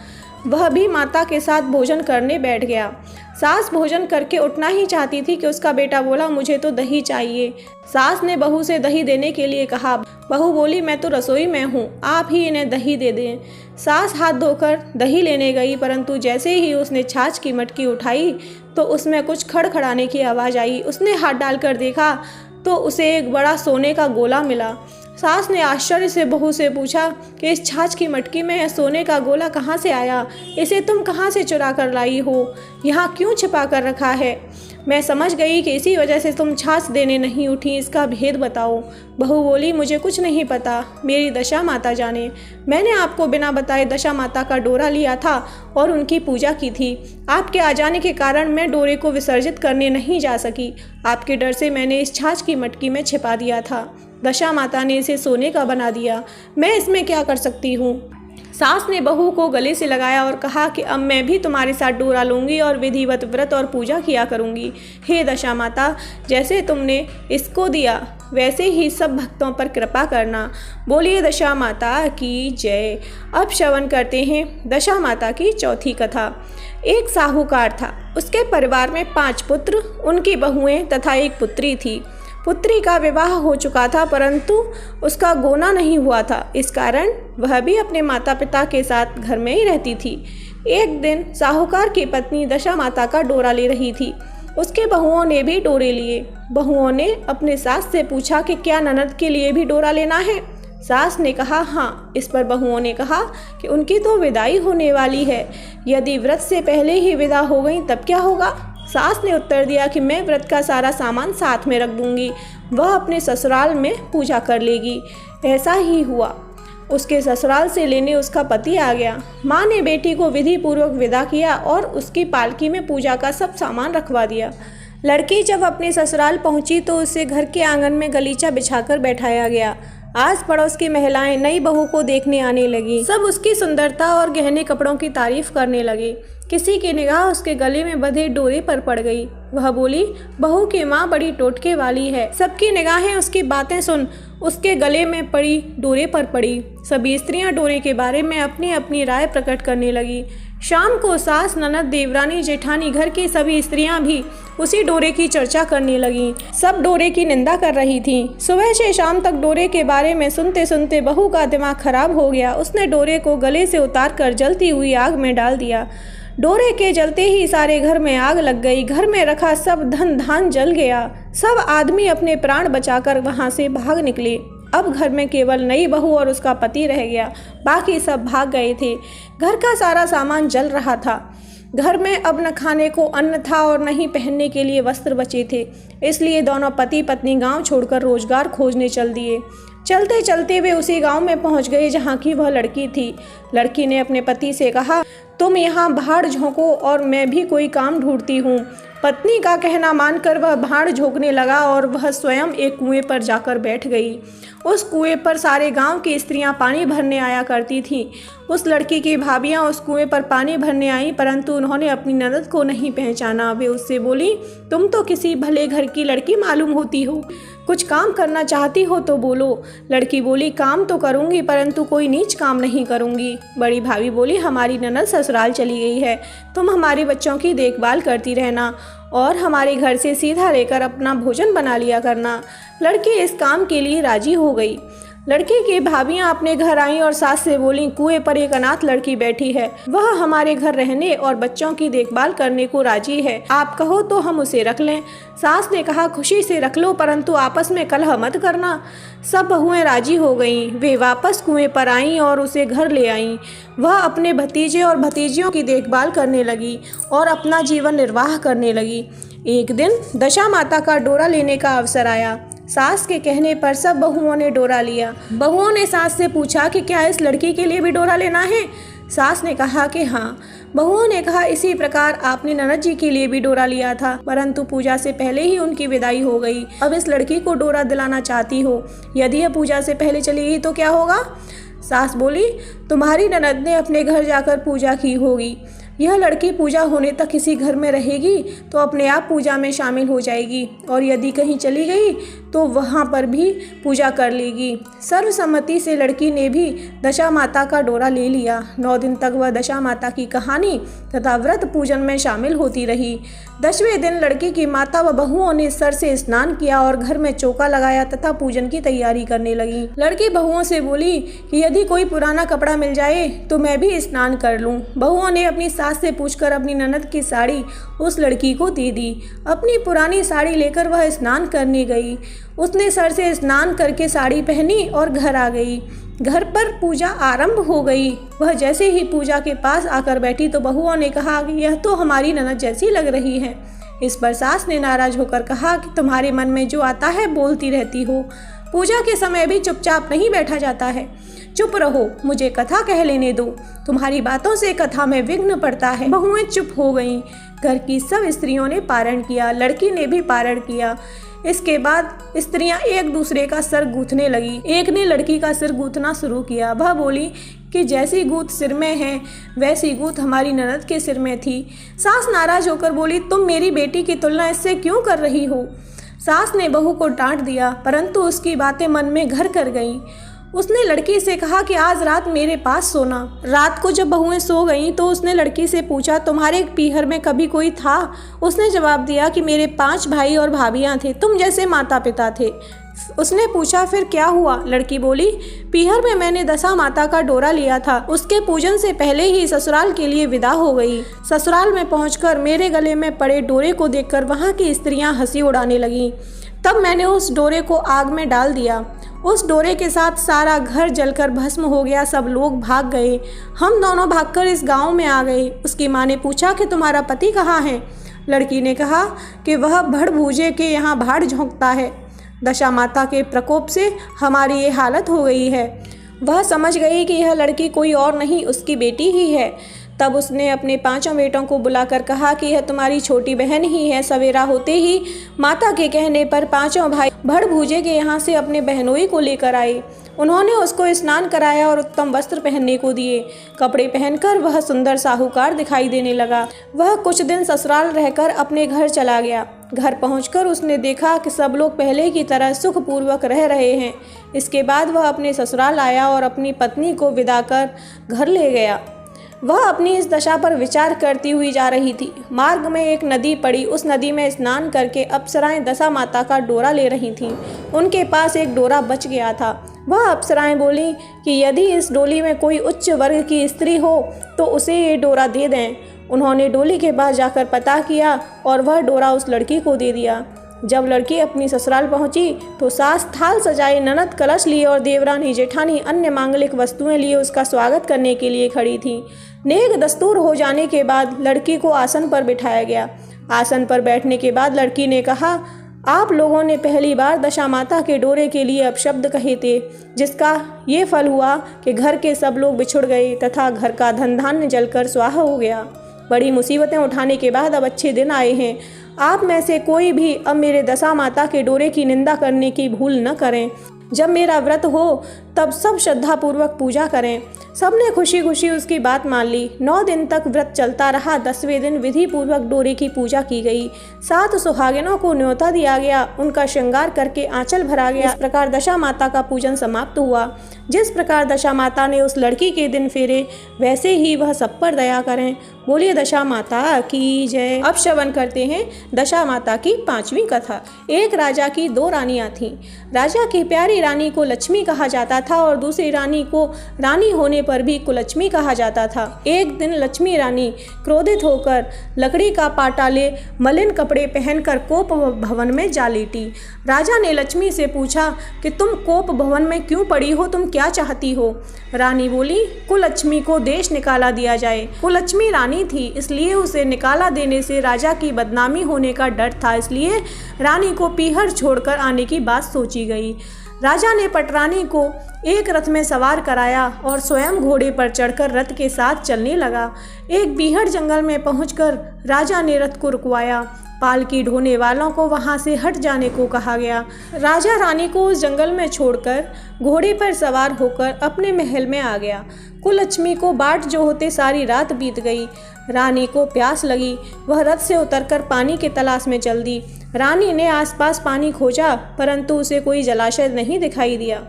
वह भी माता के साथ भोजन करने बैठ गया। सास भोजन करके उठना ही चाहती थी कि उसका बेटा बोला, मुझे तो दही चाहिए। सास ने बहू से दही देने के लिए कहा। बहू बोली, मैं तो रसोई में हूँ, आप ही इन्हें दही दे दें। सास हाथ धोकर दही लेने गई, परंतु जैसे ही उसने छाछ की मटकी उठाई तो उसमें कुछ खड़खड़ाने की आवाज़ आई। उसने हाथ डालकर देखा तो उसे एक बड़ा सोने का गोला मिला। सास ने आश्चर्य से बहू से पूछा कि इस छाछ की मटकी में सोने का गोला कहाँ से आया? इसे तुम कहाँ से चुरा कर लाई हो? यहाँ क्यों छिपा कर रखा है? मैं समझ गई कि इसी वजह से तुम छाछ देने नहीं उठी, इसका भेद बताओ। बहू बोली, मुझे कुछ नहीं पता, मेरी दशा माता जाने। मैंने आपको बिना बताए दशा माता का डोरा लिया था और उनकी पूजा की थी। आपके आ जाने के कारण मैं डोरे को विसर्जित करने नहीं जा सकी। आपके डर से मैंने इस छाछ की मटकी में छिपा दिया था। दशा माता ने इसे सोने का बना दिया। मैं इसमें क्या कर सकती हूँ? सास ने बहू को गले से लगाया और कहा कि अब मैं भी तुम्हारे साथ डोरा लूँगी और विधिवत व्रत और पूजा किया करूँगी। हे दशा माता, जैसे तुमने इसको दिया वैसे ही सब भक्तों पर कृपा करना। बोलिए दशा माता की जय। अब श्रवण करते हैं दशा माता की चौथी कथा। एक साहूकार था, उसके परिवार में 5 पुत्र, उनकी बहुएं तथा एक पुत्री थी। पुत्री का विवाह हो चुका था परंतु उसका गोना नहीं हुआ था, इस कारण वह भी अपने माता पिता के साथ घर में ही रहती थी। एक दिन साहूकार की पत्नी दशा माता का डोरा ले रही थी। उसके बहुओं ने भी डोरे लिए। बहुओं ने अपने सास से पूछा कि क्या ननद के लिए भी डोरा लेना है। सास ने कहा हाँ। इस पर बहुओं ने कहा कि उनकी तो विदाई होने वाली है, यदि व्रत से पहले ही विदा हो गई तब क्या होगा। सास ने उत्तर दिया कि मैं व्रत का सारा सामान साथ में रख दूंगी, वह अपने ससुराल में पूजा कर लेगी। ऐसा ही हुआ। उसके ससुराल से लेने उसका पति आ गया। माँ ने बेटी को विधि पूर्वक विदा किया और उसकी पालकी में पूजा का सब सामान रखवा दिया। लड़की जब अपने ससुराल पहुंची तो उसे घर के आंगन में गलीचा बिछाकर बैठाया गया। आस पड़ोस की महिलाएं नई बहू को देखने आने लगी। सब उसकी सुंदरता और गहने कपड़ों की तारीफ करने लगे। किसी की निगाह उसके गले में बंधे डोरे पर पड़ गई। वह बोली, बहू की माँ बड़ी टोटके वाली है। सबकी निगाहें उसकी बातें सुन उसके गले में पड़ी डोरे पर पड़ी। सभी स्त्रियां डोरे के बारे में अपनी अपनी राय प्रकट करने लगी। शाम को सास, ननद, देवरानी, जेठानी, घर की सभी स्त्रियां भी उसी डोरे की चर्चा करने लगीं। सब डोरे की निंदा कर रही थीं। सुबह से शाम तक डोरे के बारे में सुनते सुनते बहू का दिमाग खराब हो गया। उसने डोरे को गले से उतार कर जलती हुई आग में डाल दिया। डोरे के जलते ही सारे घर में आग लग गई। घर में रखा सब धन धान जल गया। सब आदमी अपने प्राण बचाकर वहां से भाग निकले। अब घर में केवल नई बहू और उसका पति रह गया, बाकी सब भाग गए थे। घर का सारा सामान जल रहा था। घर में अब न खाने को अन्न था और न ही पहनने के लिए वस्त्र बचे थे। इसलिए दोनों पति पत्नी गांव छोड़कर रोजगार खोजने चल दिए। चलते चलते वे उसी गांव में पहुंच गए जहां की वह लड़की थी। लड़की ने अपने पति से कहा, तुम यहाँ भाड़ झोंको और मैं भी कोई काम ढूंढती हूँ। पत्नी का कहना मानकर वह भाड़ झोंकने लगा और वह स्वयं एक कुएं पर जाकर बैठ गई। उस कुएं पर सारे गांव की स्त्रियां पानी भरने आया करती थीं। उस लड़की की भाभियां उस कुएं पर पानी भरने आईं परंतु उन्होंने अपनी ननद को नहीं पहचाना। वे उससे बोली, तुम तो किसी भले घर की लड़की मालूम होती हो, कुछ काम करना चाहती हो तो बोलो। लड़की बोली, काम तो करूंगी परंतु कोई नीच काम नहीं करूंगी। बड़ी भाभी बोली, हमारी ननद ससुराल चली गई है, तुम हमारे बच्चों की देखभाल करती रहना और हमारे घर से सीधा लेकर अपना भोजन बना लिया करना। लड़की इस काम के लिए राजी हो गई। लड़की की भाभियां अपने घर आईं और सास से बोलीं, कुएं पर एक अनाथ लड़की बैठी है, वह हमारे घर रहने और बच्चों की देखभाल करने को राजी है, आप कहो तो हम उसे रख लें। सास ने कहा, खुशी से रख लो परंतु आपस में कलह मत करना। सब बहुएं राजी हो गईं। वे वापस कुएं पर आईं और उसे घर ले आईं। वह अपने भतीजे और भतीजियों की देखभाल करने लगी और अपना जीवन निर्वाह करने लगी। एक दिन दशा माता का डोरा लेने का अवसर आया। सास के कहने पर सब बहुओं ने डोरा लिया। बहुओं ने सास से पूछा कि क्या इस लड़की के लिए भी डोरा लेना है। सास ने कहा कि हाँ। बहुओं ने कहा, इसी प्रकार आपने ननद जी के लिए भी डोरा लिया था परंतु पूजा से पहले ही उनकी विदाई हो गई। अब इस लड़की को डोरा दिलाना चाहती हो, यदि यह पूजा से पहले चली गई तो क्या होगा। सास बोली, तुम्हारी ननद ने अपने घर जाकर पूजा की होगी। यह लड़की पूजा होने तक किसी घर में रहेगी तो अपने आप पूजा में शामिल हो जाएगी और यदि कहीं चली गई तो वहाँ पर भी पूजा कर लेगी। सर्वसम्मति से लड़की ने भी दशा माता का डोरा ले लिया। 9 दिन तक वह दशा माता की कहानी तथा व्रत पूजन में शामिल होती रही। 10वें दिन लड़की की माता व बहुओं ने सर से स्नान किया और घर में चौका लगाया तथा पूजन की तैयारी करने लगी। लड़की बहुओं से बोली कि यदि कोई पुराना कपड़ा मिल जाए तो मैं भी स्नान कर लूं। बहुओं ने अपनी सास से पूछकर अपनी ननद की साड़ी उस लड़की को दे दी। अपनी पुरानी साड़ी लेकर वह स्नान करने गई। उसने सर से स्नान करके साड़ी पहनी और घर आ गई। घर पर पूजा आरंभ हो गई। वह जैसे ही पूजा के पास आकर बैठी तो बहुओं ने कहा कि यह तो हमारी ननद जैसी लग रही है। इस पर सास ने नाराज होकर कहा कि तुम्हारे मन में जो आता है बोलती रहती हो, पूजा के समय भी चुपचाप नहीं बैठा जाता है। चुप रहो, मुझे कथा कह लेने दो, तुम्हारी बातों से कथा में विघ्न पड़ता है। बहुएं चुप हो गईं। घर की सब स्त्रियों ने पारण किया, लड़की ने भी पारण किया। इसके बाद स्त्रियां एक दूसरे का सिर गूंथने लगी। एक ने लड़की का सिर गूंथना शुरू किया। वह बोली कि जैसी गूंथ सिर में है वैसी गूंथ हमारी ननद के सिर में थी। सास नाराज होकर बोली, तुम मेरी बेटी की तुलना इससे क्यों कर रही हो? सास ने बहू को डांट दिया, परंतु उसकी बातें मन में घर कर गईं। उसने लड़की से कहा कि आज रात मेरे पास सोना। रात को जब बहुएं सो गईं तो उसने लड़की से पूछा, तुम्हारे पीहर में कभी कोई था? उसने जवाब दिया कि मेरे 5 भाई और भाभियां थे, तुम जैसे माता पिता थे। उसने पूछा, फिर क्या हुआ? लड़की बोली, पीहर में मैंने दशा माता का डोरा लिया था, उसके पूजन से पहले ही ससुराल के लिए विदा हो गई। ससुराल में पहुंचकर मेरे गले में पड़े डोरे को देखकर वहां की स्त्रियां हंसी उड़ाने लगीं। तब मैंने उस डोरे को आग में डाल दिया। उस डोरे के साथ सारा घर जलकर भस्म हो गया। सब लोग भाग गए। हम दोनों भागकर इस गांव में आ गए। उसकी माँ ने पूछा कि तुम्हारा पति कहाँ है? लड़की ने कहा कि वह भड़भूजे के यहाँ भाड़ झोंकता है। दशा माता के प्रकोप से हमारी ये हालत हो गई है। वह समझ गई कि यह लड़की कोई और नहीं, उसकी बेटी ही है। तब उसने अपने 5 बेटों को बुलाकर कहा कि यह तुम्हारी छोटी बहन ही है। सवेरा होते ही माता के कहने पर 5 भाई भड़भूजे के यहाँ से अपने बहनोई को लेकर आए। उन्होंने उसको स्नान कराया और उत्तम वस्त्र पहनने को दिए। कपड़े पहनकर वह सुंदर साहूकार दिखाई देने लगा। वह कुछ दिन ससुराल रहकर अपने घर चला गया। घर पहुंचकर उसने देखा कि सब लोग पहले की तरह सुखपूर्वक रह रहे हैं। इसके बाद वह अपने ससुराल आया और अपनी पत्नी को विदा कर घर ले गया। वह अपनी इस दशा पर विचार करती हुई जा रही थी। मार्ग में एक नदी पड़ी। उस नदी में स्नान करके अप्सराएं दशा माता का डोरा ले रही थीं। उनके पास एक डोरा बच गया था। वह अप्सराएं बोली कि यदि इस डोली में कोई उच्च वर्ग की स्त्री हो तो उसे ये डोरा दे दें। उन्होंने डोली के पास जाकर पता किया और वह डोरा उस लड़की को दे दिया। जब लड़की अपनी ससुराल पहुंची तो सास थाल सजाए, ननद कलश लिए और देवरानी जेठानी अन्य मांगलिक वस्तुएं लिए उसका स्वागत करने के लिए खड़ी थी। नेक दस्तूर हो जाने के बाद लड़की को आसन पर बिठाया गया। आसन पर बैठने के बाद लड़की ने कहा, आप लोगों ने पहली बार दशा माता के डोरे के लिए अपशब्द कहे थे, जिसका ये फल हुआ कि घर के सब लोग बिछुड़ गए तथा घर का धन धान्य जलकर स्वाहा हो गया। बड़ी मुसीबतें उठाने के बाद अब अच्छे दिन आए हैं। आप में से कोई भी अब मेरे दशा माता के डोरे की निंदा करने की भूल न करें। जब मेरा व्रत हो तब सब श्रद्धापूर्वक पूजा करें। सबने खुशी खुशी उसकी बात मान ली। 9 दिन तक व्रत चलता रहा। 10वें दिन विधि पूर्वक डोरे की पूजा की गई। 7 सुहागिनों को न्योता दिया गया। उनका श्रृंगार करके आंचल भरा गया। इस प्रकार दशा माता का पूजन समाप्त हुआ। जिस प्रकार दशा माता ने उस लड़की के दिन फेरे, वैसे ही वह सब पर दया करें। बोलिए दशा माता की जय। अब श्रवण करते हैं दशा माता की 5वीं कथा। एक राजा की 2 रानियां थीं। राजा की प्यारी रानी को लक्ष्मी कहा जाता था और दूसरी रानी को रानी होने पर भी कुलक्ष्मी कहा जाता था। एक दिन लक्ष्मी रानी क्रोधित होकर लकड़ी का पाटा ले मलिन कपड़े पहनकर कोप भवन में जा लेटी। राजा ने लक्ष्मी से पूछा कि तुम कोप भवन में क्यों पड़ी हो, तुम क्या चाहती हो? रानी बोली, कुलक्ष्मी को देश निकाला दिया जाए। कुलक्ष्मी रानी थी, इसलिए उसे निकाला देने से राजा की बदनामी होने का डर था, इसलिए रानी को पीहर छोड़कर आने की बात सोची गई। राजा ने पटरानी को एक रथ में सवार कराया और स्वयं घोड़े पर चढ़कर रथ के साथ चलने लगा। एक बीहड़ जंगल में पहुंचकर राजा ने रथ को रुकवाया। पालकी ढोने वालों को वहां से हट जाने को कहा गया। राजा रानी को उस जंगल में छोड़कर घोड़े पर सवार होकर अपने महल में आ गया। कुलक्ष्मी को बाट जो होते सारी रात बीत गई। रानी को प्यास लगी। वह रथ से उतरकर पानी की तलाश में चल दी। रानी ने आसपास पानी खोजा, परंतु उसे कोई जलाशय नहीं दिखाई दिया।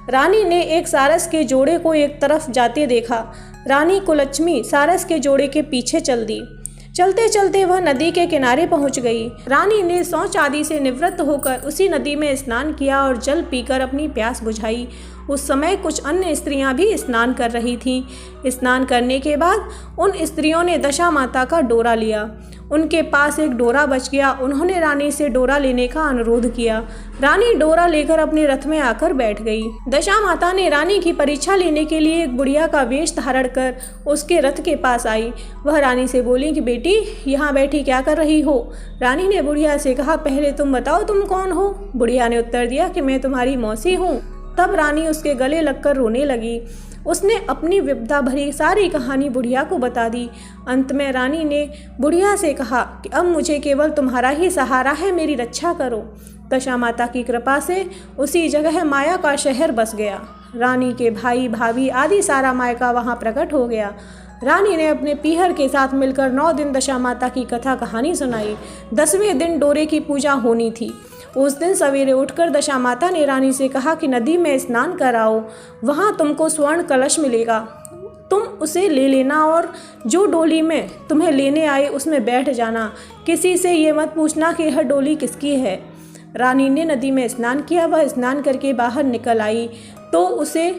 रानी ने एक सारस के जोड़े को एक तरफ जाते देखा। रानी कुलक्ष्मी सारस के जोड़े के पीछे चल दी। चलते चलते वह नदी के किनारे पहुंच गई। रानी ने शौच आदि से निवृत्त होकर उसी नदी में स्नान किया और जल पीकर अपनी प्यास बुझाई। उस समय कुछ अन्य स्त्रियां भी स्नान कर रही थीं। स्नान करने के बाद उन स्त्रियों ने दशा माता का डोरा लिया। उनके पास एक डोरा बच गया। उन्होंने रानी से डोरा लेने का अनुरोध किया। रानी डोरा लेकर अपने रथ में आकर बैठ गई। दशा माता ने रानी की परीक्षा लेने के लिए एक बुढ़िया का वेश धारण कर उसके रथ के पास आई। वह रानी से बोली कि बेटी, यहाँ बैठी क्या कर रही हो? रानी ने बुढ़िया से कहा, पहले तुम बताओ तुम कौन हो? बुढ़िया ने उत्तर दिया कि मैं तुम्हारी मौसी हूँ। तब रानी उसके गले लगकर रोने लगी। उसने अपनी विपदा भरी सारी कहानी बुढ़िया को बता दी। अंत में रानी ने बुढ़िया से कहा कि अब मुझे केवल तुम्हारा ही सहारा है, मेरी रक्षा करो। दशा माता की कृपा से उसी जगह माया का शहर बस गया। रानी के भाई भाभी आदि सारा मायका वहाँ प्रकट हो गया। रानी ने अपने पीहर के साथ मिलकर 9 दिन दशा माता की कथा कहानी सुनाई। 10वें दिन डोरे की पूजा होनी थी। उस दिन सवेरे उठकर दशा माता ने रानी से कहा कि नदी में स्नान कराओ, वहाँ तुमको स्वर्ण कलश मिलेगा, तुम उसे ले लेना और जो डोली में तुम्हें लेने आए उसमें बैठ जाना। किसी से ये मत पूछना कि यह डोली किसकी है। रानी ने नदी में स्नान किया। वह स्नान करके बाहर निकल आई तो उसे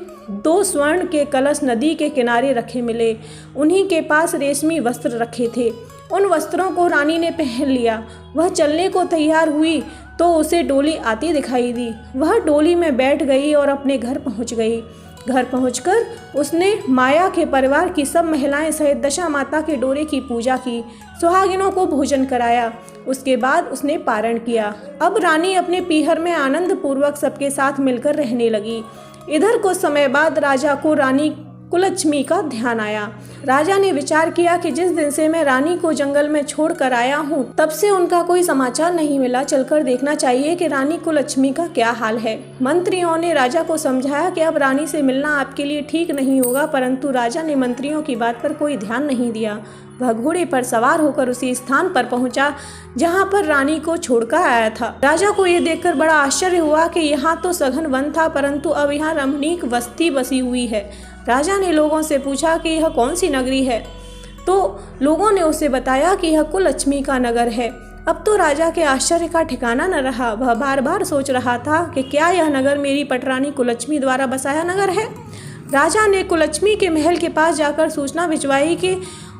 2 स्वर्ण के कलश नदी के किनारे रखे मिले। उन्हीं के पास रेशमी वस्त्र रखे थे। उन वस्त्रों को रानी ने पहन लिया। वह चलने को तैयार हुई तो उसे डोली आती दिखाई दी। वह डोली में बैठ गई और अपने घर पहुंच गई। घर पहुंचकर उसने माया के परिवार की सब महिलाएं सहित दशा माता के डोरे की पूजा की, सुहागिनों को भोजन कराया। उसके बाद उसने पारण किया। अब रानी अपने पीहर में आनंद पूर्वक सबके साथ मिलकर रहने लगी। इधर कुछ समय बाद राजा को रानी कुलच्छमी का ध्यान आया। राजा ने विचार किया कि जिस दिन से मैं रानी को जंगल में छोड़ कर आया हूँ तब से उनका कोई समाचार नहीं मिला। चलकर देखना चाहिए कि रानी कुलच्छमी का क्या हाल है। मंत्रियों ने राजा को समझाया कि अब रानी से मिलना आपके लिए ठीक नहीं होगा, परंतु राजा ने मंत्रियों की बात पर कोई ध्यान नहीं दिया। वह घोड़े पर सवार होकर उसी स्थान पर पहुंचा जहां पर रानी को छोड़कर आया था। राजा को ये देखकर बड़ा आश्चर्य हुआ कि यहाँ तो सघन वन था, परंतु अब यहाँ रमणीक बस्ती बसी हुई है। राजा ने लोगों से पूछा कि यह कौन सी नगरी है, तो लोगों ने उसे बताया कि यह कुलच्छमी का नगर है। अब तो राजा के आश्चर्य का ठिकाना न रहा। वह बार बार सोच रहा था कि क्या यह नगर मेरी पटरानी कुलच्छमी द्वारा बसाया नगर है। राजा ने कुलच्छमी के महल के पास जाकर सूचना भिजवाई कि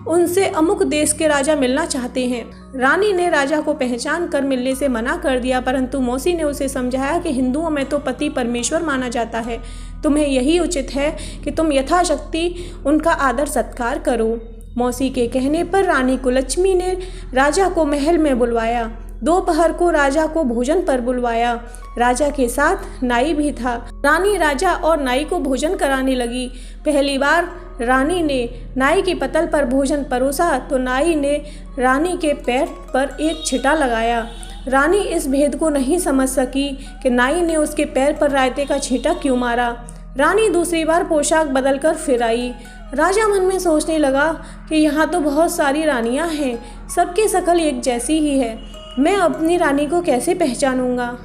उनसे अमुक देश के राजा मिलना चाहते हैं। रानी ने राजा को पहचान कर मिलने से मना कर दिया, परंतु मौसी ने उसे समझाया कि हिंदुओं में तो पति परमेश्वर माना जाता है। तुम्हें यही उचित है कि तुम यथाशक्ति उनका आदर सत्कार करो। मौसी के कहने पर रानी कुलच्छमी ने राजा को महल में बुलवाया। दोपहर को राजा को भोजन पर बुलवाया। राजा के साथ नाई भी था। रानी राजा और नाई को भोजन कराने लगी। पहली बार रानी ने नाई की पतल पर भोजन परोसा तो नाई ने रानी के पैर पर एक छिटा लगाया। रानी इस भेद को नहीं समझ सकी कि नाई ने उसके पैर पर रायते का छींटा क्यों मारा। रानी दूसरी बार पोशाक बदलकर फिर आई। राजा मन में सोचने लगा कि यहाँ तो बहुत सारी रानियाँ हैं, सबकी शकल एक जैसी ही है, मैं अपनी रानी को कैसे पहचानूंगा।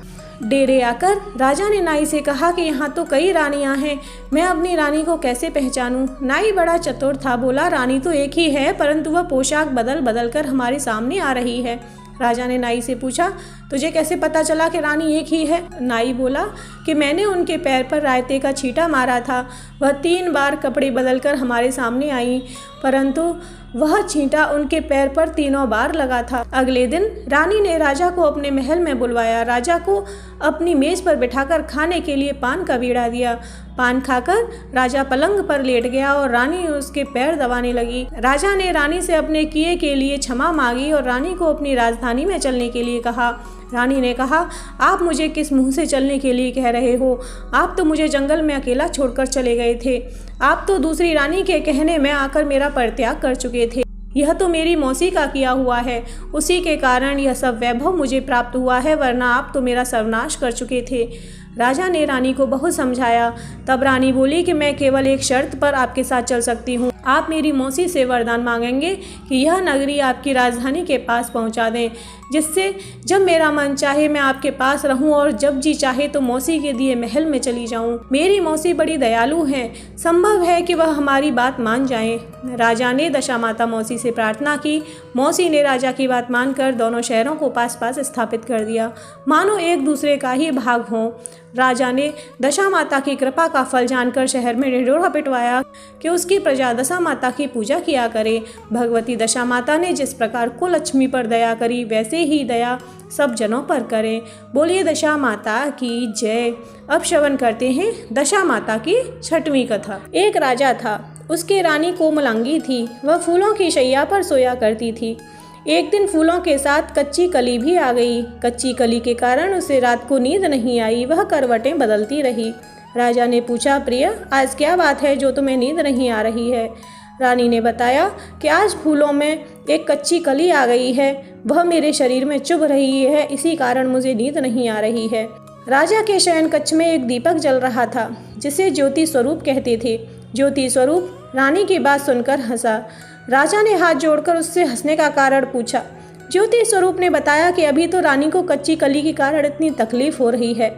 डेरे आकर राजा ने नाई से कहा कि यहाँ तो कई रानियाँ हैं, मैं अपनी रानी को कैसे पहचानूं। नाई बड़ा चतुर था, बोला रानी तो एक ही है, परंतु वह पोशाक बदल बदल कर हमारे सामने आ रही है। राजा ने नाई से पूछा, तुझे कैसे पता चला कि रानी एक ही है। नाई बोला कि मैंने उनके पैर पर रायते का छींटा मारा था। वह 3 बार कपड़े बदलकर हमारे सामने आई, परंतु वह छींटा उनके पैर पर 3 बार लगा था। अगले दिन रानी ने राजा को अपने महल में बुलवाया। राजा को अपनी मेज पर बिठाकर खाने के लिए पान का बीड़ा दिया। पान खाकर राजा पलंग पर लेट गया और रानी उसके पैर दबाने लगी। राजा ने रानी से अपने किए के लिए क्षमा मांगी और रानी को अपनी राजधानी में चलने के लिए कहा। रानी ने कहा, आप मुझे किस मुंह से चलने के लिए कह रहे हो? आप तो मुझे जंगल में अकेला छोड़कर चले गए थे। आप तो दूसरी रानी के कहने में आकर मेरा परित्याग कर चुके थे। यह तो मेरी मौसी का किया हुआ है, उसी के कारण यह सब वैभव मुझे प्राप्त हुआ है, वरना आप तो मेरा सर्वनाश कर चुके थे। राजा ने रानी को बहुत समझाया। तब रानी बोली कि मैं केवल एक शर्त पर आपके साथ चल सकती हूँ। आप मेरी मौसी से वरदान मांगेंगे कि यह नगरी आपकी राजधानी के पास पहुँचा दें, जिससे जब मेरा मन चाहे मैं आपके पास रहूं और जब जी चाहे तो मौसी के दिए महल में चली जाऊं। मेरी मौसी बड़ी दयालु हैं, संभव है कि वह हमारी बात मान जाएं। राजा ने दशा माता मौसी से प्रार्थना की। मौसी ने राजा की बात मानकर दोनों शहरों को पास पास स्थापित कर दिया, मानो एक दूसरे का ही भाग हों। राजा ने दशा माता की कृपा का फल जानकर शहर में ढिंढोरा पिटवाया कि उसकी प्रजा दशा माता की पूजा किया करे। भगवती दशा माता ने जिस प्रकार कुलच्छमी पर दया करी, वैसे ही दया सब जनों पर करें। बोलिए दशा माता की जय। अब श्रवण करते हैं दशा माता की 6वीं कथा। एक राजा था, उसकी रानी कोमलांगी थी। वह फूलों की शैया पर सोया करती थी। एक दिन फूलों के साथ कच्ची कली भी आ गई। कच्ची कली के कारण उसे रात को नींद नहीं आई। वह करवटें बदलती रही। राजा ने पूछा, प्रिय, आज क्या बात है जो तुम्हें नींद नहीं आ रही है? रानी ने बताया कि आज फूलों में एक कच्ची कली आ गई है, वह मेरे शरीर में चुभ रही है, इसी कारण मुझे नींद नहीं आ रही है। राजा के शयन कक्ष में एक दीपक जल रहा था जिसे ज्योति स्वरूप कहते थे। ज्योति स्वरूप रानी की बात सुनकर हंसा। राजा ने हाथ जोड़कर उससे हंसने का कारण पूछा। ज्योति स्वरूप ने बताया कि अभी तो रानी को कच्ची कली के कारण इतनी तकलीफ हो रही है।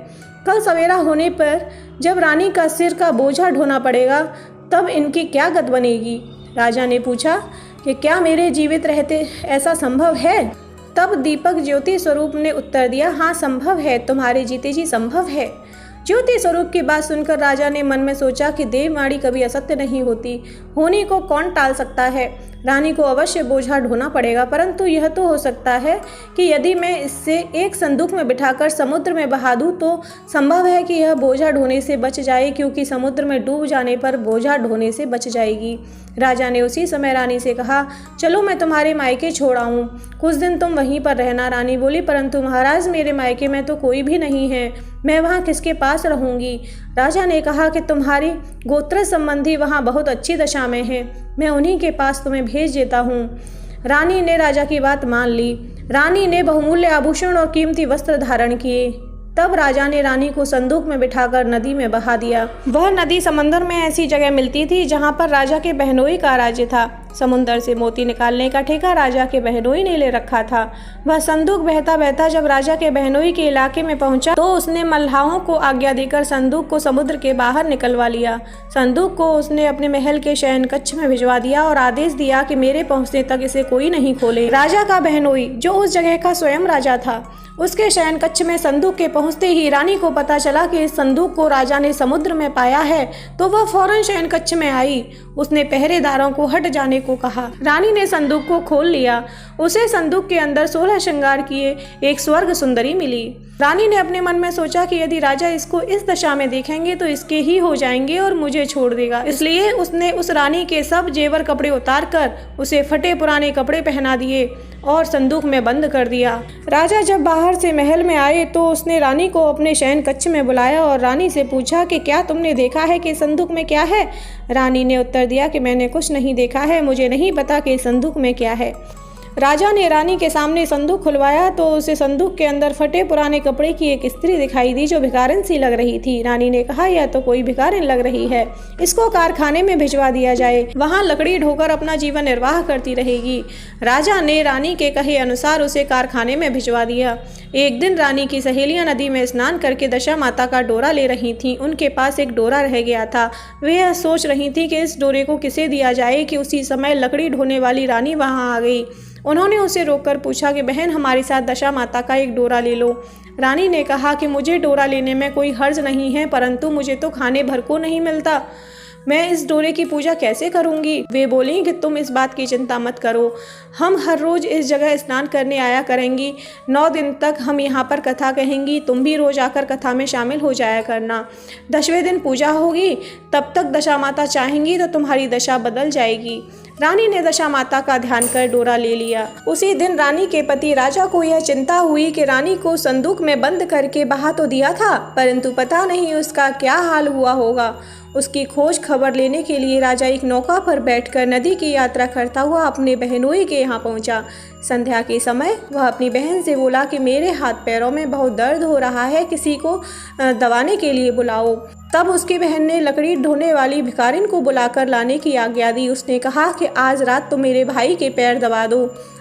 कल सवेरा होने पर जब रानी का सिर का बोझा ढोना पड़ेगा तब इनकी क्या गत बनेगी। राजा ने पूछा कि क्या मेरे जीवित रहते ऐसा संभव है। तब दीपक ज्योति स्वरूप ने उत्तर दिया, हाँ संभव है, तुम्हारे जीते जी संभव है। ज्योति स्वरूप की बात सुनकर राजा ने मन में सोचा कि देववाणी कभी असत्य नहीं होती, होने को कौन टाल सकता है। रानी को अवश्य बोझा ढोना पड़ेगा, परंतु यह तो हो सकता है कि यदि मैं इससे एक संदूक में बिठाकर समुद्र में बहा दूँ तो संभव है कि यह बोझा ढोने से बच जाए, क्योंकि समुद्र में डूब जाने पर बोझा ढोने से बच जाएगी। राजा ने उसी समय रानी से कहा, चलो मैं तुम्हारे मायके छोड़ आऊँ, कुछ दिन तुम वहीं पर रहना। रानी बोली, परंतु महाराज मेरे मायके में तो कोई भी नहीं है, मैं वहाँ किसके पास रहूँगी। राजा ने कहा कि तुम्हारी गोत्र संबंधी वहाँ बहुत अच्छी दशा में हैं, मैं उन्हीं के पास तुम्हें भेज देता हूँ। रानी ने राजा की बात मान ली। रानी ने बहुमूल्य आभूषण और कीमती वस्त्र धारण किए। तब राजा ने रानी को संदूक में बिठाकर नदी में बहा दिया। वह नदी समंदर में ऐसी जगह मिलती थी जहाँ पर राजा के बहनोई का राज्य था। समुंदर से मोती निकालने का ठेका राजा के बहनोई ने ले रखा था। वह संदूक बहता बहता जब राजा के बहनोई के इलाके में पहुंचा तो उसने मल्लाहों को आज्ञा देकर संदूक को समुद्र के बाहर निकलवा लिया। संदूक को उसने अपने महल के शयन कक्ष में भिजवा दिया और आदेश दिया कि मेरे पहुंचने तक इसे कोई नहीं खोले। राजा का बहनोई, जो उस जगह का स्वयं राजा था, उसके शयन कक्ष में संदूक के पहुंचते ही रानी को पता चला कि इस संदूक को राजा ने समुद्र में पाया है, तो वह फौरन शयन कक्ष में आई। उसने पहरेदारों को हट जाने को कहा। रानी ने संदूक को खोल लिया। उसे संदूक के अंदर 16 श्रृंगार किए एक स्वर्ग सुंदरी मिली। रानी ने अपने मन में सोचा कि यदि राजा इसको इस दशा में देखेंगे तो इसके ही हो जाएंगे और मुझे छोड़ देगा। इसलिए उसने उस रानी के सब जेवर कपड़े उतार कर उसे फटे पुराने कपड़े पहना दिए और संदूक में बंद कर दिया। राजा जब बाहर से महल में आए तो उसने रानी को अपने शयन कक्ष में बुलाया और रानी से पूछा कि क्या तुमने देखा है कि संदूक में क्या है। रानी ने उत्तर दिया कि मैंने कुछ नहीं देखा है, मुझे नहीं पता कि संदूक में क्या है। राजा ने रानी के सामने संदूक खुलवाया तो उसे संदूक के अंदर फटे पुराने कपड़े की एक स्त्री दिखाई दी जो भिखारिन सी लग रही थी। रानी ने कहा, यह तो कोई भिखारिन लग रही है, इसको कारखाने में भिजवा दिया जाए, वहां लकड़ी ढोकर अपना जीवन निर्वाह करती रहेगी। राजा ने रानी के कहे अनुसार उसे कारखाने में भिजवा दिया। एक दिन रानी की सहेलियां नदी में स्नान करके दशा माता का डोरा ले रही थीं। उनके पास एक डोरा रह गया था। वे यह सोच रही थी कि इस डोरे को किसे दिया जाए कि उसी समय लकड़ी ढोने वाली रानी वहां आ गई। उन्होंने उसे रोककर पूछा कि बहन, हमारे साथ दशा माता का एक डोरा ले लो। रानी ने कहा कि मुझे डोरा लेने में कोई हर्ज नहीं है, परंतु मुझे तो खाने भर को नहीं मिलता, मैं इस डोरे की पूजा कैसे करूंगी। वे बोली कि तुम इस बात की चिंता मत करो, हम हर रोज़ इस जगह स्नान करने आया करेंगी। 9 दिन तक हम यहाँ पर कथा कहेंगी, तुम भी रोज़ आकर कथा में शामिल हो जाया करना। 10वें दिन पूजा होगी, तब तक दशा माता चाहेंगी तो तुम्हारी दशा बदल जाएगी। रानी ने दशा माता का ध्यान कर डोरा ले लिया। उसी दिन रानी के पति राजा को यह चिंता हुई कि रानी को संदूक में बंद करके बहा तो दिया था, परंतु पता नहीं उसका क्या हाल हुआ होगा। उसकी खोज खबर लेने के लिए राजा एक नौका पर बैठकर नदी की यात्रा करता हुआ अपने बहनोई के यहाँ पहुँचा। संध्या के समय वह अपनी बहन से बोला कि मेरे हाथ पैरों में बहुत दर्द हो रहा है, किसी को दवाने के लिए बुलाओ। तब उसकी बहन ने लकड़ी ढोने वाली भिखारिन को बुलाकर लाने की आज्ञा दी। उसने कहा कि आज रात तो मेरे भाई के पैर दबा दो।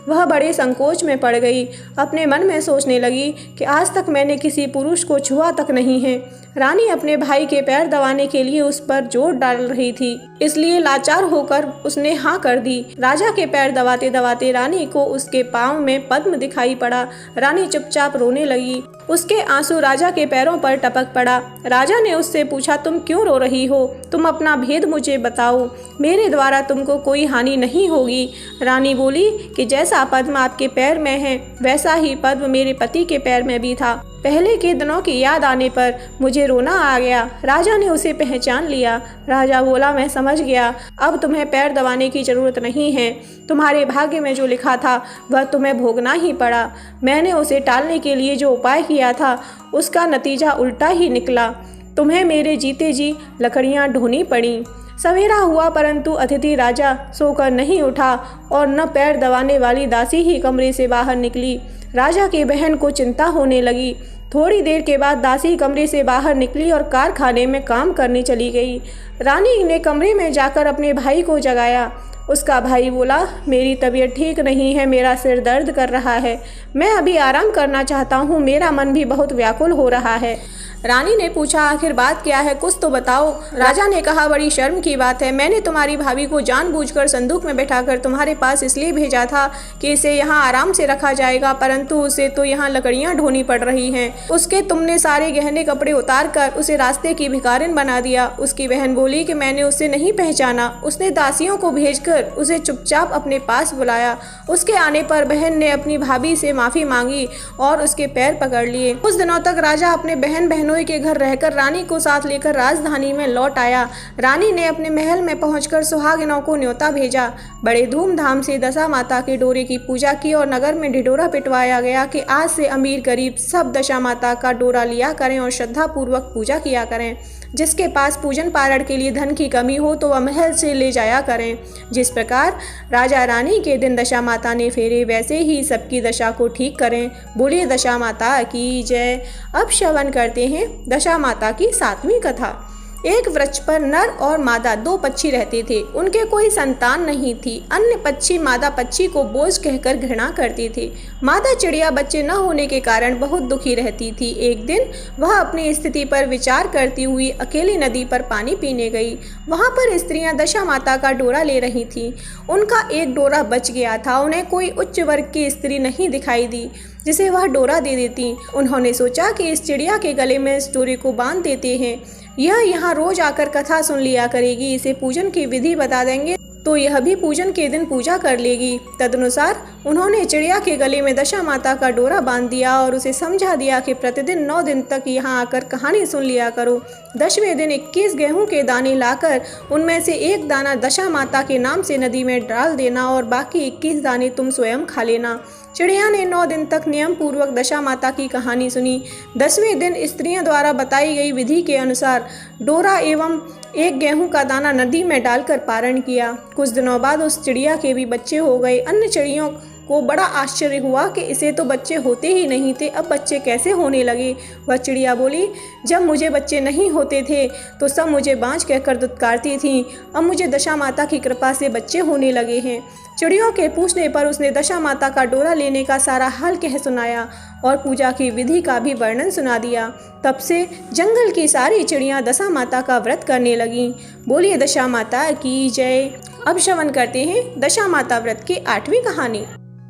वह बड़े संकोच में पड़ गई। अपने मन में सोचने लगी कि आज तक मैंने किसी पुरुष को छुआ तक नहीं है। रानी अपने भाई के पैर दबाने के लिए उस पर जोर डाल रही थी, इसलिए लाचार होकर उसने हाँ कर दी। राजा के पैर दबाते दबाते रानी को उसके पाँव में पद्म दिखाई पड़ा। रानी चुपचाप रोने लगी। उसके आंसू राजा के पैरों पर टपक पड़ा। राजा ने उससे पूछा, तुम क्यों रो रही हो? तुम अपना भेद मुझे बताओ, मेरे द्वारा तुमको कोई हानि नहीं होगी। रानी बोली कि जैसा पद्म आपके पैर में है वैसा ही पद्म मेरे पति के पैर में भी था। पहले के दिनों की याद आने पर मुझे रोना आ गया। राजा ने उसे पहचान लिया। राजा बोला, मैं समझ गया, अब तुम्हें पैर दबाने की जरूरत नहीं है। तुम्हारे भाग्य में जो लिखा था वह तुम्हें भोगना ही पड़ा। मैंने उसे टालने के लिए जो उपाय किया था उसका नतीजा उल्टा ही निकला। तुम्हें मेरे जीते जी लकड़ियाँ ढोनी पड़ी। सवेरा हुआ परंतु अतिथि राजा सोकर नहीं उठा और न पैर दबाने वाली दासी ही कमरे से बाहर निकली। राजा की बहन को चिंता होने लगी। थोड़ी देर के बाद दासी कमरे से बाहर निकली और कारखाने में काम करने चली गई। रानी ने कमरे में जाकर अपने भाई को जगाया। उसका भाई बोला, मेरी तबीयत ठीक नहीं है, मेरा सिर दर्द कर रहा है, मैं अभी आराम करना चाहता हूँ, मेरा मन भी बहुत व्याकुल हो रहा है। रानी ने पूछा, आखिर बात क्या है, कुछ तो बताओ। राजा ने कहा, बड़ी शर्म की बात है, मैंने तुम्हारी भाभी को जानबूझकर संदूक में बैठाकर तुम्हारे पास इसलिए भेजा था कि इसे यहाँ आराम से रखा जाएगा, परंतु उसे तो यहाँ लकड़ियाँ ढोनी पड़ रही हैं। उसके तुमने सारे गहने कपड़े उतार कर उसे रास्ते की भिखारिन बना दिया। उसकी बहन बोली कि मैंने उसे नहीं पहचाना। उसने दासियों को भेजकर उसे चुपचाप अपने पास बुलाया। उसके आने पर बहन ने अपनी भाभी से माफ़ी मांगी और उसके पैर पकड़ लिए। कुछ दिनों तक राजा अपने बहनोई के घर रहकर रानी को साथ लेकर राजधानी में लौट आया। रानी ने अपने महल में पहुंचकर सुहागिनों को न्योता भेजा। बड़े धूमधाम से दशा माता के डोरे की पूजा की और नगर में ढिढोरा पिटवाया गया कि आज से अमीर गरीब सब दशा माता का डोरा लिया करें और श्रद्धा पूर्वक पूजा किया करें। जिसके पास पूजन पारण के लिए धन की कमी हो तो वह महल से ले जाया करें। जिस प्रकार राजा रानी के दिन दशा माता ने फेरे, वैसे ही सबकी दशा को ठीक करें। बोलिए दशा माता की जय। अब श्रवण करते हैं दशा माता की 7वीं कथा। एक वृक्ष पर नर और मादा 2 पक्षी रहते थे। उनके कोई संतान नहीं थी। अन्य पक्षी मादा पक्षी को बोझ कहकर घृणा करते थे। मादा चिड़िया बच्चे न होने के कारण बहुत दुखी रहती थी। एक दिन वह अपनी स्थिति पर विचार करती हुई अकेली नदी पर पानी पीने गई। वहाँ पर स्त्रियां दशा माता का डोरा ले रही थीं। उनका एक डोरा बच गया था। उन्हें कोई उच्च वर्ग की स्त्री नहीं दिखाई दी जिसे वह डोरा दे देती। उन्होंने सोचा कि इस चिड़िया के गले में इस डोरे को बांध देते हैं। यह यहाँ रोज आकर कथा सुन लिया करेगी। इसे पूजन की विधि बता देंगे तो यह भी पूजन के दिन पूजा कर लेगी। तदनुसार उन्होंने चिड़िया के गले में दशा माता का डोरा बांध दिया और उसे समझा दिया कि प्रतिदिन 9 दिन तक यहाँ आकर कहानी सुन लिया करो। 10वें दिन 21 गेहूं के दाने लाकर उनमें से एक दाना दशा माता के नाम से नदी में डाल देना और बाकी 21 दाने तुम स्वयं खा लेना। चिड़िया ने 9 दिन तक नियम पूर्वक दशा माता की कहानी सुनी। 10वें दिन स्त्रियों द्वारा बताई गई विधि के अनुसार डोरा एवं एक गेहूं का दाना नदी में डालकर पारण किया। कुछ दिनों बाद उस चिड़िया के भी बच्चे हो गए। अन्य चिड़ियों को बड़ा आश्चर्य हुआ कि इसे तो बच्चे होते ही नहीं थे, अब बच्चे कैसे होने लगे। वह चिड़िया बोली, जब मुझे बच्चे नहीं होते थे तो सब मुझे बाँझ कहकर दुत्कारती थीं, अब मुझे दशा माता की कृपा से बच्चे होने लगे हैं। चिड़ियों के पूछने पर उसने दशा माता का डोरा लेने का सारा हाल कह सुनाया और पूजा की विधि का भी वर्णन सुना दिया। तब से जंगल की सारी चिड़ियाँ दशा माता का व्रत करने लगीं। बोलिए दशा माता की जय। अब श्रवण करते हैं दशा माता व्रत की 8वीं कहानी।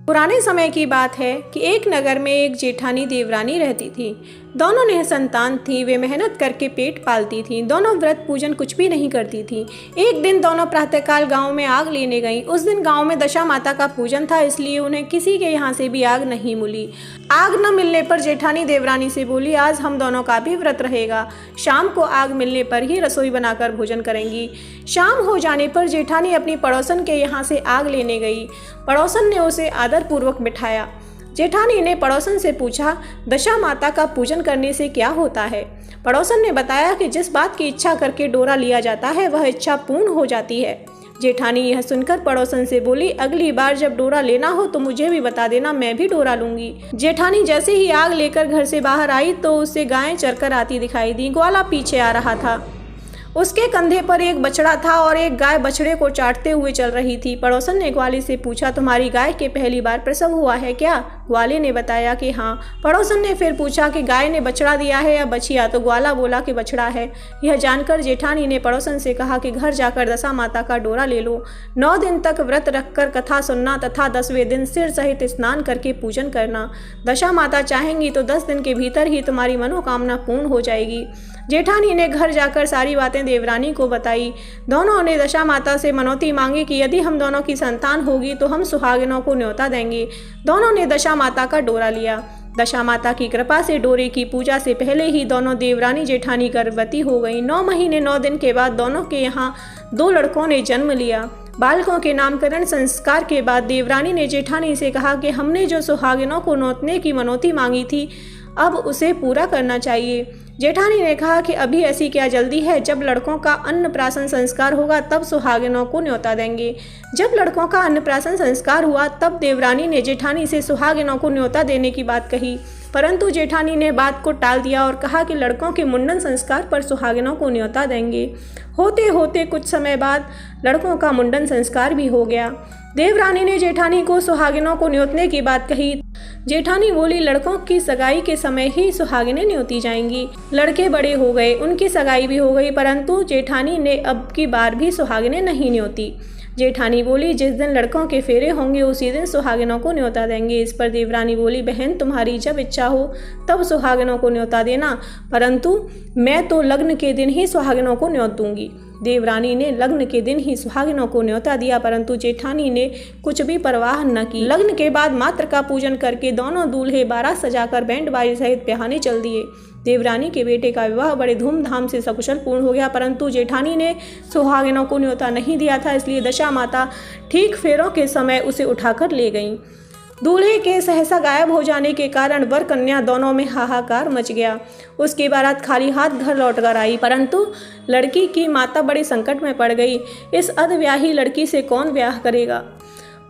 पुराने समय की बात है कि एक नगर में एक जेठानी देवरानी रहती थी। दोनों निसंतान थी। वे मेहनत करके पेट पालती थीं। दोनों व्रत पूजन कुछ भी नहीं करती थीं। एक दिन दोनों प्रातःकाल गांव में आग लेने गईं। उस दिन गांव में दशा माता का पूजन था, इसलिए उन्हें किसी के यहाँ से भी आग नहीं मिली। आग न मिलने पर जेठानी देवरानी से बोली, आज हम दोनों का भी व्रत रहेगा। शाम को आग मिलने पर ही रसोई बनाकर भोजन करेंगी। शाम हो जाने पर जेठानी अपनी पड़ोसन के यहाँ से आग लेने गई। पड़ोसन ने उसे आदरपूर्वक बिठाया। जेठानी ने पड़ोसन से पूछा, दशा माता का पूजन करने से क्या होता है। पड़ोसन ने बताया कि जिस बात की इच्छा करके डोरा लिया जाता है वह इच्छा पूर्ण हो जाती है। जेठानी यह सुनकर पड़ोसन से बोली, अगली बार जब डोरा लेना हो तो मुझे भी बता देना, मैं भी डोरा लूंगी। जेठानी जैसे ही आग लेकर घर से बाहर आई तो उसे गायें चरकर आती दिखाई दी। ग्वाला पीछे आ रहा था। उसके कंधे पर एक बछड़ा था और एक गाय बछड़े को चाटते हुए चल रही थी। पड़ोसन ने ग्वाले से पूछा, तुम्हारी गाय के पहली बार प्रसव हुआ है क्या। ग्वाले ने बताया कि हाँ। पड़ोसन ने फिर पूछा कि गाय ने बछड़ा दिया है या बछिया, तो ग्वाला बोला कि बछड़ा है। यह जानकर जेठानी ने पड़ोसन से कहा कि घर जाकर दशा माता का डोरा ले लो। 9 दिन तक व्रत रखकर कथा सुनना तथा 10वें दिन सिर सहित स्नान करके पूजन करना। दशा माता चाहेंगी तो 10 दिन के भीतर ही तुम्हारी मनोकामना पूर्ण हो जाएगी। जेठानी ने घर जाकर सारी बातें देवरानी को बताई। दोनों ने दशा माता से मनौती मांगी कि यदि हम दोनों की संतान होगी तो हम सुहागिनों को न्योता देंगे। दोनों ने दशा माता का डोरा लिया। दशा माता की कृपा से डोरे की पूजा से पहले ही दोनों देवरानी जेठानी गर्भवती हो गई। 9 महीने 9 दिन के बाद दोनों के यहाँ 2 लड़कों ने जन्म लिया। बालकों के नामकरण संस्कार के बाद देवरानी ने जेठानी से कहा कि हमने जो सुहागिनों को नौतने की मनौती मांगी थी अब उसे पूरा करना चाहिए। जेठानी ने कहा कि अभी ऐसी क्या जल्दी है, जब लड़कों का अन्नप्राशन संस्कार होगा तब सुहागिनों को न्योता देंगे। जब लड़कों का अन्नप्राशन संस्कार हुआ तब देवरानी ने जेठानी से सुहागिनों को न्योता देने की बात कही, परंतु जेठानी ने बात को टाल दिया और कहा कि लड़कों के मुंडन संस्कार पर सुहागिनों को न्योता देंगे। होते होते कुछ समय बाद लड़कों का मुंडन संस्कार भी हो गया। देवरानी ने जेठानी को सुहागिनों को न्योतने की बात कही। जेठानी बोली, लड़कों की सगाई के समय ही सुहागिनें न्योती जाएंगी। लड़के बड़े हो गए, उनकी सगाई भी हो गई, परंतु जेठानी ने अब की बार भी सुहागिनें नहीं न्योती। जेठानी बोली, जिस दिन लड़कों के फेरे होंगे उसी दिन सुहागिनों को न्योता देंगे। इस पर देवरानी बोली, बहन तुम्हारी जब इच्छा हो तब सुहागिनों को न्योता देना, परंतु मैं तो लग्न के दिन ही सुहागिनों को न्योत दूंगी। देवरानी ने लग्न के दिन ही सुहागिनों को न्योता दिया, परंतु जेठानी ने कुछ भी परवाह न की। लग्न के बाद मातृ का पूजन करके दोनों दूल्हे बारात सजाकर बैंड बाजे सहित ब्याहने चल दिए। देवरानी के बेटे का विवाह बड़े धूमधाम से सकुशल पूर्ण हो गया, परंतु जेठानी ने सुहागिनों को न्योता नहीं दिया था, इसलिए दशा माता ठीक फेरों के समय उसे उठाकर ले गईं। दूल्हे के सहसा गायब हो जाने के कारण वर कन्या दोनों में हाहाकार मच गया। उसकी बारात खाली हाथ घर लौट कर आई, परंतु लड़की की माता बड़े संकट में पड़ गई। इस अधव्याही लड़की से कौन ब्याह करेगा।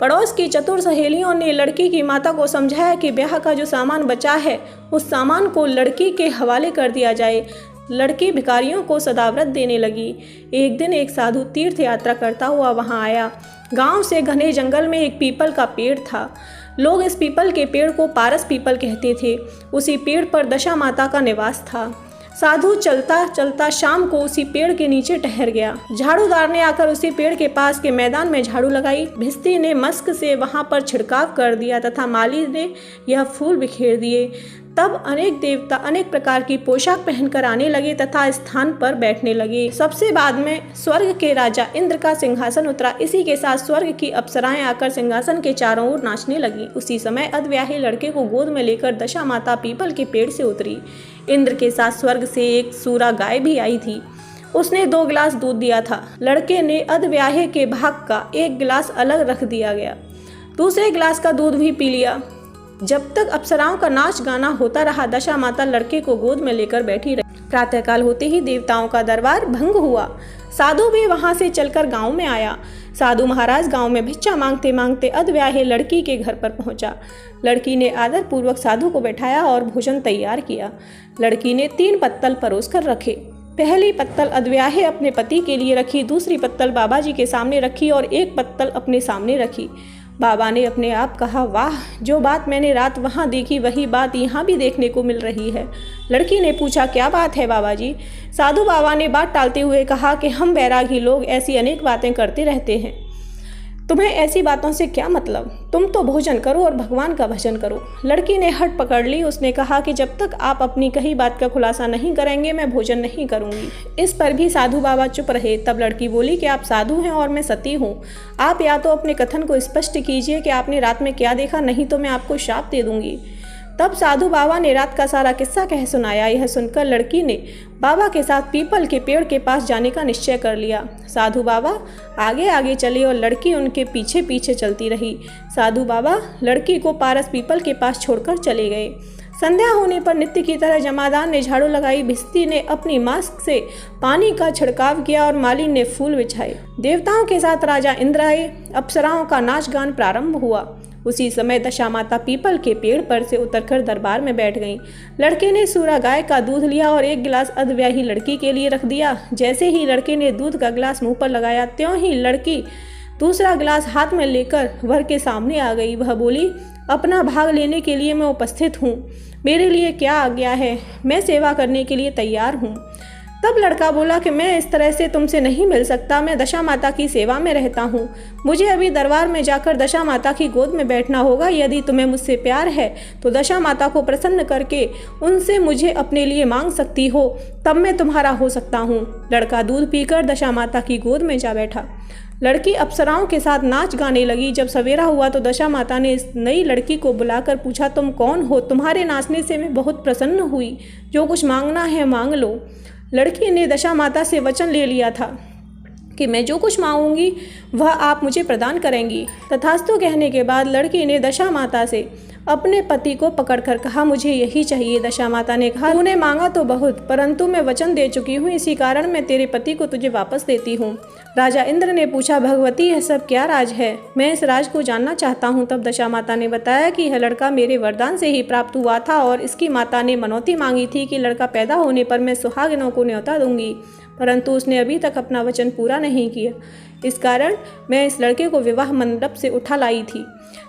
पड़ोस की चतुर सहेलियों ने लड़की की माता को समझाया कि ब्याह का जो सामान बचा है उस सामान को लड़की के हवाले कर दिया जाए। लड़की भिखारियों को सदाव्रत देने लगी। एक दिन एक साधु तीर्थ यात्रा करता हुआ वहां आया। गांव से घने जंगल में एक पीपल का पेड़ था। लोग इस पीपल के पेड़ को पारस पीपल कहते थे। उसी पेड़ पर दशा माता का निवास था। साधु चलता चलता शाम को उसी पेड़ के नीचे ठहर गया। झाड़ूदार ने आकर उसी पेड़ के पास के मैदान में झाड़ू लगाई। भिस्ती ने मस्क से वहां पर छिड़काव कर दिया तथा माली ने यह फूल बिखेर दिए। तब अनेक देवता अनेक प्रकार की पोशाक पहनकर आने लगे तथा स्थान पर बैठने लगे। सबसे बाद में स्वर्ग के राजा इंद्र का सिंहासन उतरा। इसी के साथ स्वर्ग की अप्सराएं आकर सिंहासन के चारों ओर नाचने लगी। उसी समय अधव्याही लड़के को गोद में लेकर दशा माता पीपल के पेड़ से उतरी। इंद्र के साथ स्वर्ग से एक सूरा गाय भी आई थी। उसने 2 गिलास दूध दिया था। लड़के ने अधव्याहे के भाग का 1 गिलास अलग रख दिया गया। दूसरे गिलास का दूध भी पी लिया। जब तक अप्सराओं का नाच गाना होता रहा, दशा माता लड़के को गोद में लेकर बैठी रही। प्रातःकाल होते ही देवताओं का दरबार भंग हुआ। साधु भी वहां से चलकर गांव में आया। साधु महाराज गांव में भिक्षा मांगते मांगते अधव्याहे लड़की के घर पर पहुंचा। लड़की ने आदर पूर्वक साधु को बैठाया और भोजन तैयार किया। लड़की ने 3 पत्तल परोस कर रखे। पहली पत्तल अधव्याहे अपने पति के लिए रखी, दूसरी पत्तल बाबा जी के सामने रखी और 1 पत्तल अपने सामने रखी। बाबा ने अपने आप कहा, वाह, जो बात मैंने रात वहाँ देखी वही बात यहाँ भी देखने को मिल रही है। लड़की ने पूछा, क्या बात है बाबा जी। साधु बाबा ने बात टालते हुए कहा कि हम बैरागी लोग ऐसी अनेक बातें करते रहते हैं, तुम्हें ऐसी बातों से क्या मतलब, तुम तो भोजन करो और भगवान का भजन करो। लड़की ने हट पकड़ ली। उसने कहा कि जब तक आप अपनी कही बात का खुलासा नहीं करेंगे मैं भोजन नहीं करूंगी। इस पर भी साधु बाबा चुप रहे। तब लड़की बोली कि आप साधु हैं और मैं सती हूँ, आप या तो अपने कथन को स्पष्ट कीजिए कि आपने रात में क्या देखा, नहीं तो मैं आपको शाप दे दूंगी। तब साधु बाबा ने रात का सारा किस्सा कह सुनाया। यह सुनकर लड़की ने बाबा के साथ पीपल के पेड़ के पास जाने का निश्चय कर लिया। साधु बाबा आगे आगे चले और लड़की उनके पीछे पीछे चलती रही। साधु बाबा लड़की को पारस पीपल के पास छोड़कर चले गए। संध्या होने पर नित्य की तरह जमादार ने झाड़ू लगाई, भिस्ती ने अपनी मास्क से पानी का छिड़काव किया और माली ने फूल बिछाए। देवताओं के साथ राजा इंद्र आए। अप्सराओं का नाच गान प्रारंभ हुआ। उसी समय दशा माता पीपल के पेड़ पर से उतरकर दरबार में बैठ गईं। लड़के ने सूरा गाय का दूध लिया और 1 गिलास अधव्याही लड़की के लिए रख दिया। जैसे ही लड़के ने दूध का गिलास मुंह पर लगाया, त्यों ही लड़की दूसरा गिलास हाथ में लेकर वर के सामने आ गई। वह बोली, अपना भाग लेने के लिए मैं उपस्थित हूँ, मेरे लिए क्या आज्ञा है, मैं सेवा करने के लिए तैयार हूँ। तब लड़का बोला कि मैं इस तरह से तुमसे नहीं मिल सकता, मैं दशा माता की सेवा में रहता हूँ, मुझे अभी दरबार में जाकर दशा माता की गोद में बैठना होगा। यदि तुम्हें मुझसे प्यार है तो दशा माता को प्रसन्न करके उनसे मुझे अपने लिए मांग सकती हो, तब मैं तुम्हारा हो सकता हूँ। लड़का दूध पीकर दशा माता की गोद में जा बैठा। लड़की अप्सराओं के साथ नाच गाने लगी। जब सवेरा हुआ तो दशा माता ने इस नई लड़की को बुलाकर पूछा, तुम कौन हो, तुम्हारे नाचने से मैं बहुत प्रसन्न हुई, जो कुछ मांगना है मांग लो। लड़की ने दशा माता से वचन ले लिया था कि मैं जो कुछ मांगूंगी वह आप मुझे प्रदान करेंगी। तथास्तु कहने के बाद लड़की ने दशा माता से अपने पति को पकड़कर कहा, मुझे यही चाहिए। दशा माता ने कहा, तूने मांगा तो बहुत, परंतु मैं वचन दे चुकी हूँ, इसी कारण मैं तेरे पति को तुझे वापस देती हूँ। राजा इंद्र ने पूछा, भगवती यह सब क्या राज है? मैं इस राज को जानना चाहता हूँ। तब दशा माता ने बताया कि यह लड़का मेरे वरदान से ही प्राप्त हुआ था और इसकी माता ने मनौती मांगी थी कि लड़का पैदा होने पर मैं सुहागिनों को न्योता दूंगी, परंतु उसने अभी तक अपना वचन पूरा नहीं किया। इस कारण मैं इस लड़के को विवाह मंडप से उठा लाई थी।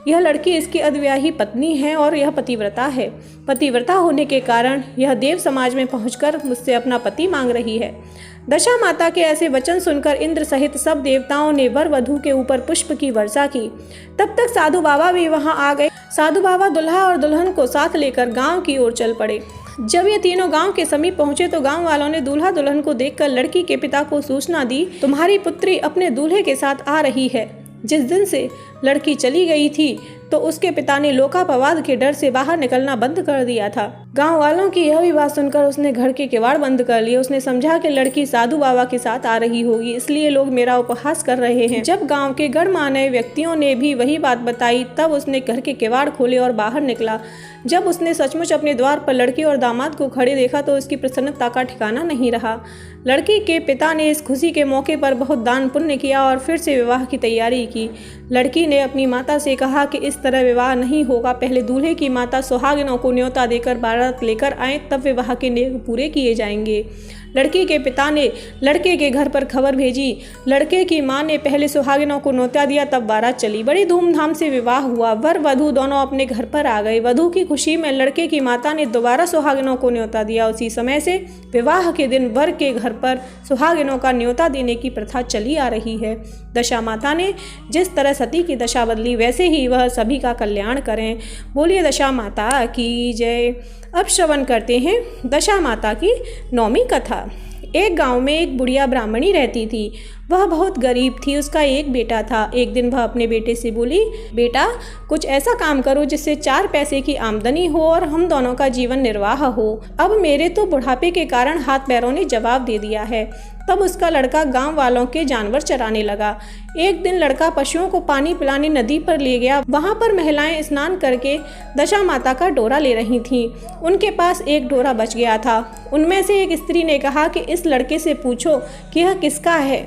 यह लड़की इसकी अविवाही पत्नी है और यह पतिव्रता है। पतिव्रता होने के कारण यह देव समाज में पहुंचकर मुझसे अपना पति मांग रही है। दशा माता के ऐसे वचन सुनकर इंद्र सहित सब देवताओं ने वर वधू के ऊपर पुष्प की वर्षा की। तब तक साधु बाबा भी वहां आ गए। साधु बाबा दुल्हा और दुल्हन को साथ लेकर गांव की ओर चल पड़े। जब ये तीनों गांव के समीप पहुंचे तो गांव वालों ने दूल्हा दुल्हन को देखकर लड़की के पिता को सूचना दी, तुम्हारी पुत्री अपने दूल्हे के साथ आ रही है। जिस दिन से लड़की चली गई थी तो उसके पिता ने लोकापवाद के डर से बाहर निकलना बंद कर दिया था। गांव वालों की यह भी बात सुनकर उसने घर के किवाड़ बंद कर लिए। उसने समझा कि लड़की साधु बाबा के साथ आ रही होगी, इसलिए लोग मेरा उपहास कर रहे हैं। जब गांव के गणमान्य व्यक्तियों ने भी वही बात बताई तब उसने घर के किवाड़ खोले और बाहर निकला। जब उसने सचमुच अपने द्वार पर लड़की और दामाद को खड़े देखा तो उसकी प्रसन्नता का ठिकाना नहीं रहा। लड़की के पिता ने इस खुशी के मौके पर बहुत दान पुण्य किया और फिर से विवाह की तैयारी की। लड़की ने अपनी माता से कहा कि इस तरह विवाह नहीं होगा, पहले दूल्हे की माता सुहागिनों को न्योता देकर बारात लेकर आए, तब विवाह के नेम पूरे किए जाएंगे। लड़की के पिता ने लड़के के घर पर खबर भेजी। लड़के की मां ने पहले सुहागिनों को न्योता दिया, तब बारात चली। बड़ी धूमधाम से विवाह हुआ। वर वधू दोनों अपने घर पर आ गए। वधू की खुशी में लड़के की माता ने दोबारा सुहागिनों को न्योता दिया। उसी समय से विवाह के दिन वर के घर पर सुहागिनों का न्योता देने की प्रथा चली आ रही है। दशा माता ने जिस तरह सती की दशा बदली, वैसे ही वह सभी का कल्याण करें। बोलिए दशा माता की जय। अब श्रवण करते हैं दशा माता की 9वीं कथा। एक गांव में एक बुढ़िया ब्राह्मणी रहती थी। वह बहुत गरीब थी। उसका एक बेटा था। एक दिन वह अपने बेटे से बोली, बेटा कुछ ऐसा काम करो जिससे 4 पैसे की आमदनी हो और हम दोनों का जीवन निर्वाह हो। अब मेरे तो बुढ़ापे के कारण हाथ पैरों ने जवाब दे दिया है। तब उसका लड़का गांव वालों के जानवर चराने लगा। एक दिन लड़का पशुओं को पानी पिलाने नदी पर ले गया। वहां पर महिलाएं स्नान करके दशा माता का डोरा ले रही थीं। उनके पास एक डोरा बच गया था। उनमें से एक स्त्री ने कहा कि इस लड़के से पूछो कि यह किसका है।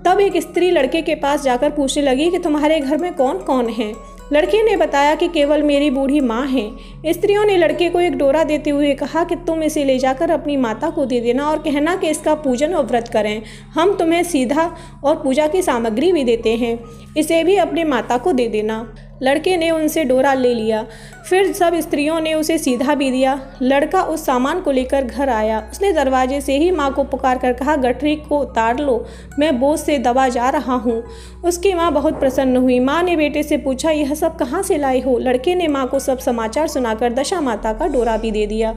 तब एक स्त्री लड़के के पास जाकर पूछने लगी कि तुम्हारे घर में कौन कौन है। लड़के ने बताया कि केवल मेरी बूढ़ी माँ है। स्त्रियों ने लड़के को एक डोरा देते हुए कहा कि तुम इसे ले जाकर अपनी माता को दे देना और कहना कि इसका पूजन और व्रत करें। हम तुम्हें सीधा और पूजा की सामग्री भी देते हैं, इसे भी अपनी माता को दे देना। लड़के ने उनसे डोरा ले लिया। फिर सब स्त्रियों ने उसे सीधा भी दिया। लड़का उस सामान को लेकर घर आया। उसने दरवाजे से ही माँ को पुकार कर कहा, गठरी को उतार लो, मैं बोझ से दबा जा रहा हूँ। उसकी माँ बहुत प्रसन्न हुई। माँ ने बेटे से पूछा, यह सब कहाँ से लाए हो? लड़के ने माँ को सब समाचार सुनाकर दशा माता का डोरा भी दे दिया।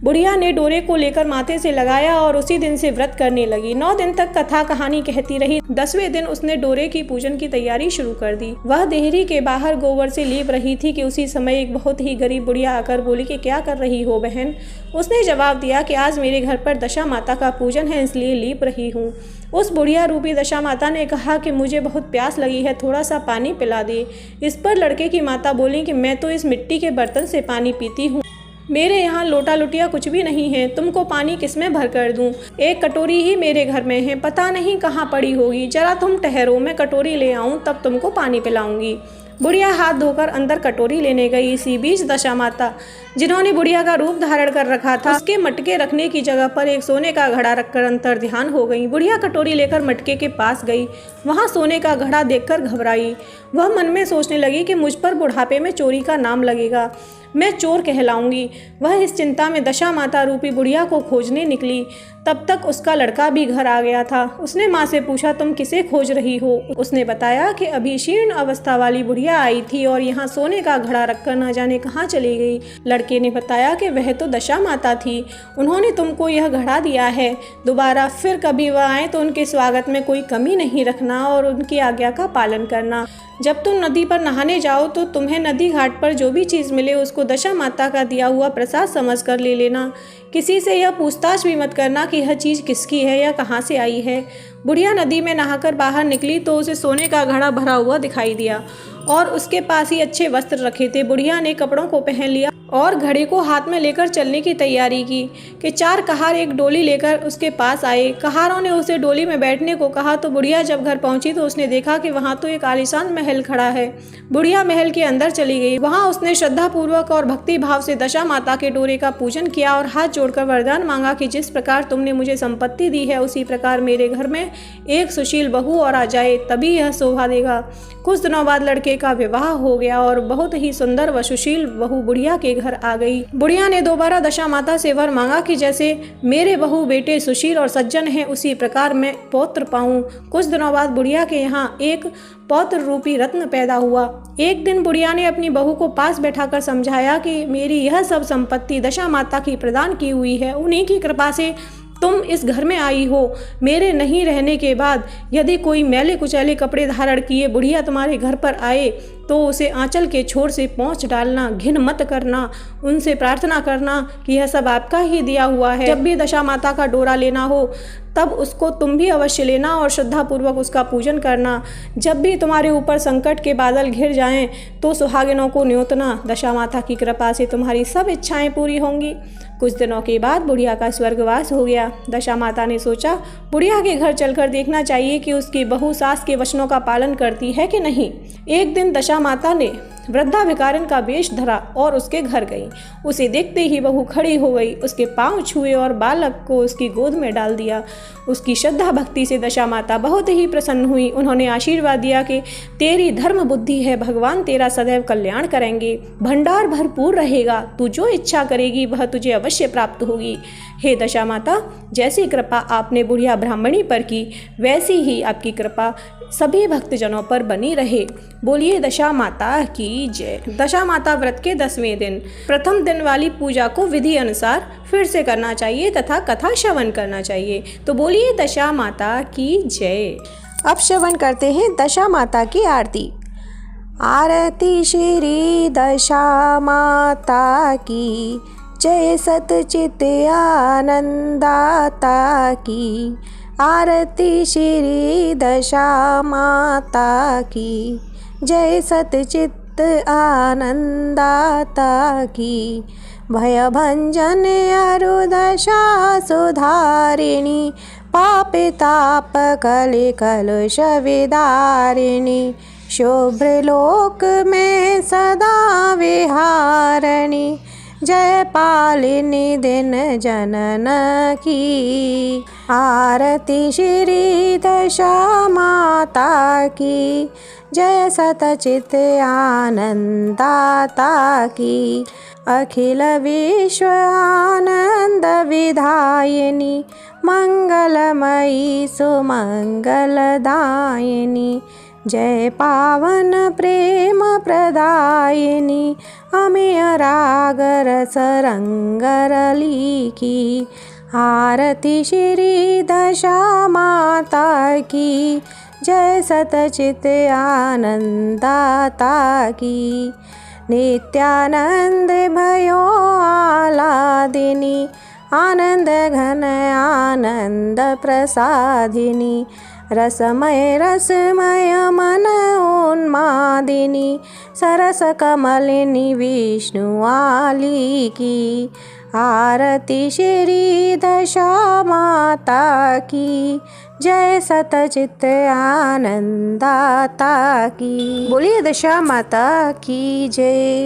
बुढ़िया ने डोरे को लेकर माथे से लगाया और उसी दिन से व्रत करने लगी। 9 दिन तक कथा कहानी कहती रही। 10वें दिन उसने डोरे की पूजन की तैयारी शुरू कर दी। वह देहरी के बाहर गोबर से लीप रही थी कि उसी समय एक बहुत ही गरीब बुढ़िया आकर बोली कि क्या कर रही हो बहन? उसने जवाब दिया कि आज मेरे घर पर दशा माता का पूजन है, इसलिए लीप रही हूँ। उस बुढ़िया रूपी दशा माता ने कहा कि मुझे बहुत प्यास लगी है, थोड़ा सा पानी पिला दे। इस पर लड़के की माता बोली कि मैं तो इस मिट्टी के बर्तन से पानी पीती हूँ, मेरे यहाँ लोटा लुटिया कुछ भी नहीं है, तुमको पानी किसमें भर कर दूँ? एक कटोरी ही मेरे घर में है, पता नहीं कहाँ पड़ी होगी, जरा तुम ठहरो, मैं कटोरी ले आऊँ तब तुमको पानी पिलाऊंगी। बुढ़िया हाथ धोकर अंदर कटोरी लेने गई। इसी बीच दशा माता, जिन्होंने बुढ़िया का रूप धारण कर रखा था, उसके मटके रखने की जगह पर एक सोने का घड़ा रखकर अंतर ध्यान हो गई। बुढ़िया कटोरी लेकर मटके के पास गई। वहाँ सोने का घड़ा देखकर घबराई। वह मन में सोचने लगी कि मुझ पर बुढ़ापे में चोरी का नाम लगेगा, मैं चोर कहलाऊंगी। वह इस चिंता में दशा माता रूपी बुढ़िया को खोजने निकली। तब तक उसका लड़का भी घर आ गया था। उसने माँ से पूछा, तुम किसे खोज रही हो? उसने बताया कि अभी शीर्ण अवस्था वाली बुढ़िया आई थी और यहाँ सोने का घड़ा रखकर न जाने कहाँ चली गई। लड़के ने बताया कि वह तो दशा माता थी, उन्होंने तुमको यह घड़ा दिया है। दोबारा फिर कभी वह आए तो उनके स्वागत में कोई कमी नहीं रखना और उनकी आज्ञा का पालन करना। जब तुम नदी पर नहाने जाओ तो तुम्हें नदी घाट पर जो भी चीज़ मिले उसको दशा माता का दिया हुआ प्रसाद समझकर ले लेना। किसी से यह पूछताछ भी मत करना कि यह चीज़ किसकी है या कहाँ से आई है। बुढ़िया नदी में नहाकर बाहर निकली तो उसे सोने का घड़ा भरा हुआ दिखाई दिया और उसके पास ही अच्छे वस्त्र रखे थे। बुढ़िया ने कपड़ों को पहन लिया और घड़े को हाथ में लेकर चलने की तैयारी की कि 4 कहार एक डोली लेकर उसके पास आए। कहारों ने उसे डोली में बैठने को कहा तो बुढ़िया जब घर पहुंची तो उसने देखा कि वहां तो एक आलीशान महल खड़ा है। बुढ़िया महल के अंदर चली गई। वहां उसने श्रद्धापूर्वक और भक्ति भाव से दशा माता के डोरे का पूजन किया और हाथ जोड़कर वरदान मांगा कि जिस प्रकार तुमने मुझे संपत्ति दी है उसी प्रकार मेरे घर में एक सुशील बहू और आ जाए, तभी यह शोभा देगा। कुछ दिनों बाद लड़के का विवाह हो गया और बहुत ही सुंदर व सुशील बहू बुढ़िया के घर आ गई। बुढ़िया ने दोबारा दशा माता से वर मांगा कि जैसे मेरे बहू बेटे सुशील और सज्जन हैं उसी प्रकार मैं पौत्र पाऊं। कुछ दिनों बाद बुढ़िया के यहाँ एक पौत्र रूपी रत्न पैदा हुआ। एक दिन बुढ़िया ने अपनी बहू को पास बैठाकर समझाया कि मेरी यह सब संपत्ति दशा माता की प्रदान की हुई है, उन्हीं की कृपा से तुम इस घर में आई हो। मेरे नहीं रहने के बाद यदि कोई मैले कुचैले कपड़े धारण किए बुढ़िया तुम्हारे घर पर आए तो उसे आंचल के छोर से पहुँच डालना, घिन मत करना, उनसे प्रार्थना करना कि यह सब आपका ही दिया हुआ है। जब भी दशा माता का डोरा लेना हो तब उसको तुम भी अवश्य लेना और श्रद्धापूर्वक उसका पूजन करना। जब भी तुम्हारे ऊपर संकट के बादल घिर जाएं तो सुहागिनों को न्योतना, दशा माता की कृपा से तुम्हारी सब इच्छाएं पूरी होंगी। कुछ दिनों के बाद बुढ़िया का स्वर्गवास हो गया। दशा माता ने सोचा बुढ़िया के घर चलकर देखना चाहिए कि उसकी बहू सास के वचनों का पालन करती है कि नहीं। एक दिन दशा माता ने वृद्धाभिकारिन का वेश धरा और उसके घर गई। उसे देखते ही बहू खड़ी हो गई, उसके पांव छुए और बालक को उसकी गोद में डाल दिया। उसकी श्रद्धा भक्ति से दशा माता बहुत ही प्रसन्न हुई। उन्होंने आशीर्वाद दिया कि तेरी धर्म बुद्धि है, भगवान तेरा सदैव कल्याण करेंगे, भंडार भरपूर रहेगा, तू जो इच्छा करेगी वह तुझे अवश्य प्राप्त होगी। हे दशा माता, जैसी कृपा आपने बुढ़िया ब्राह्मणी पर की वैसी ही आपकी कृपा सभी भक्तजनों पर बनी रहे। बोलिए दशा माता की जय। दशा माता व्रत के 10वें दिन प्रथम दिन वाली पूजा को विधि अनुसार फिर से करना चाहिए तथा कथा श्रवण करना चाहिए। तो बोलिए दशा माता की जय। अब श्रवण करते हैं दशा माता की आरती। आरती श्री दशा माता की जय, सतचित आनंदाता की। आरती श्री दशा माता की जय, सतचित आनंदाता की। भयभंजन अरु दशा सुधारिणी, पापिताप कलि कलुष विदारिणी। शुभ्रलोक में सदा विहारिणी, जय पालिनी दिन जनन की। आरती श्री दशा माता की जय, सतचित आनंदाता की। अखिल विश्व आनंद विधायिनी, मंगलमयी सुमंगलदायिनी। जय पावन प्रेम प्रदायिनी, अमेय राग रस रंग रली की। आरती श्री दशा माता की जय, सतचित आनंदाता की। नित्यानंद भयो आलादिनी, आनंद घन आनंद प्रसादिनी। रसमय रसमय मन उन्मादिनी, सरस कमलिनी विष्णुवाली की। आरती श्री दशा माता की जय, सतचित आनंदाता की। बोलिए दशा माता की जय।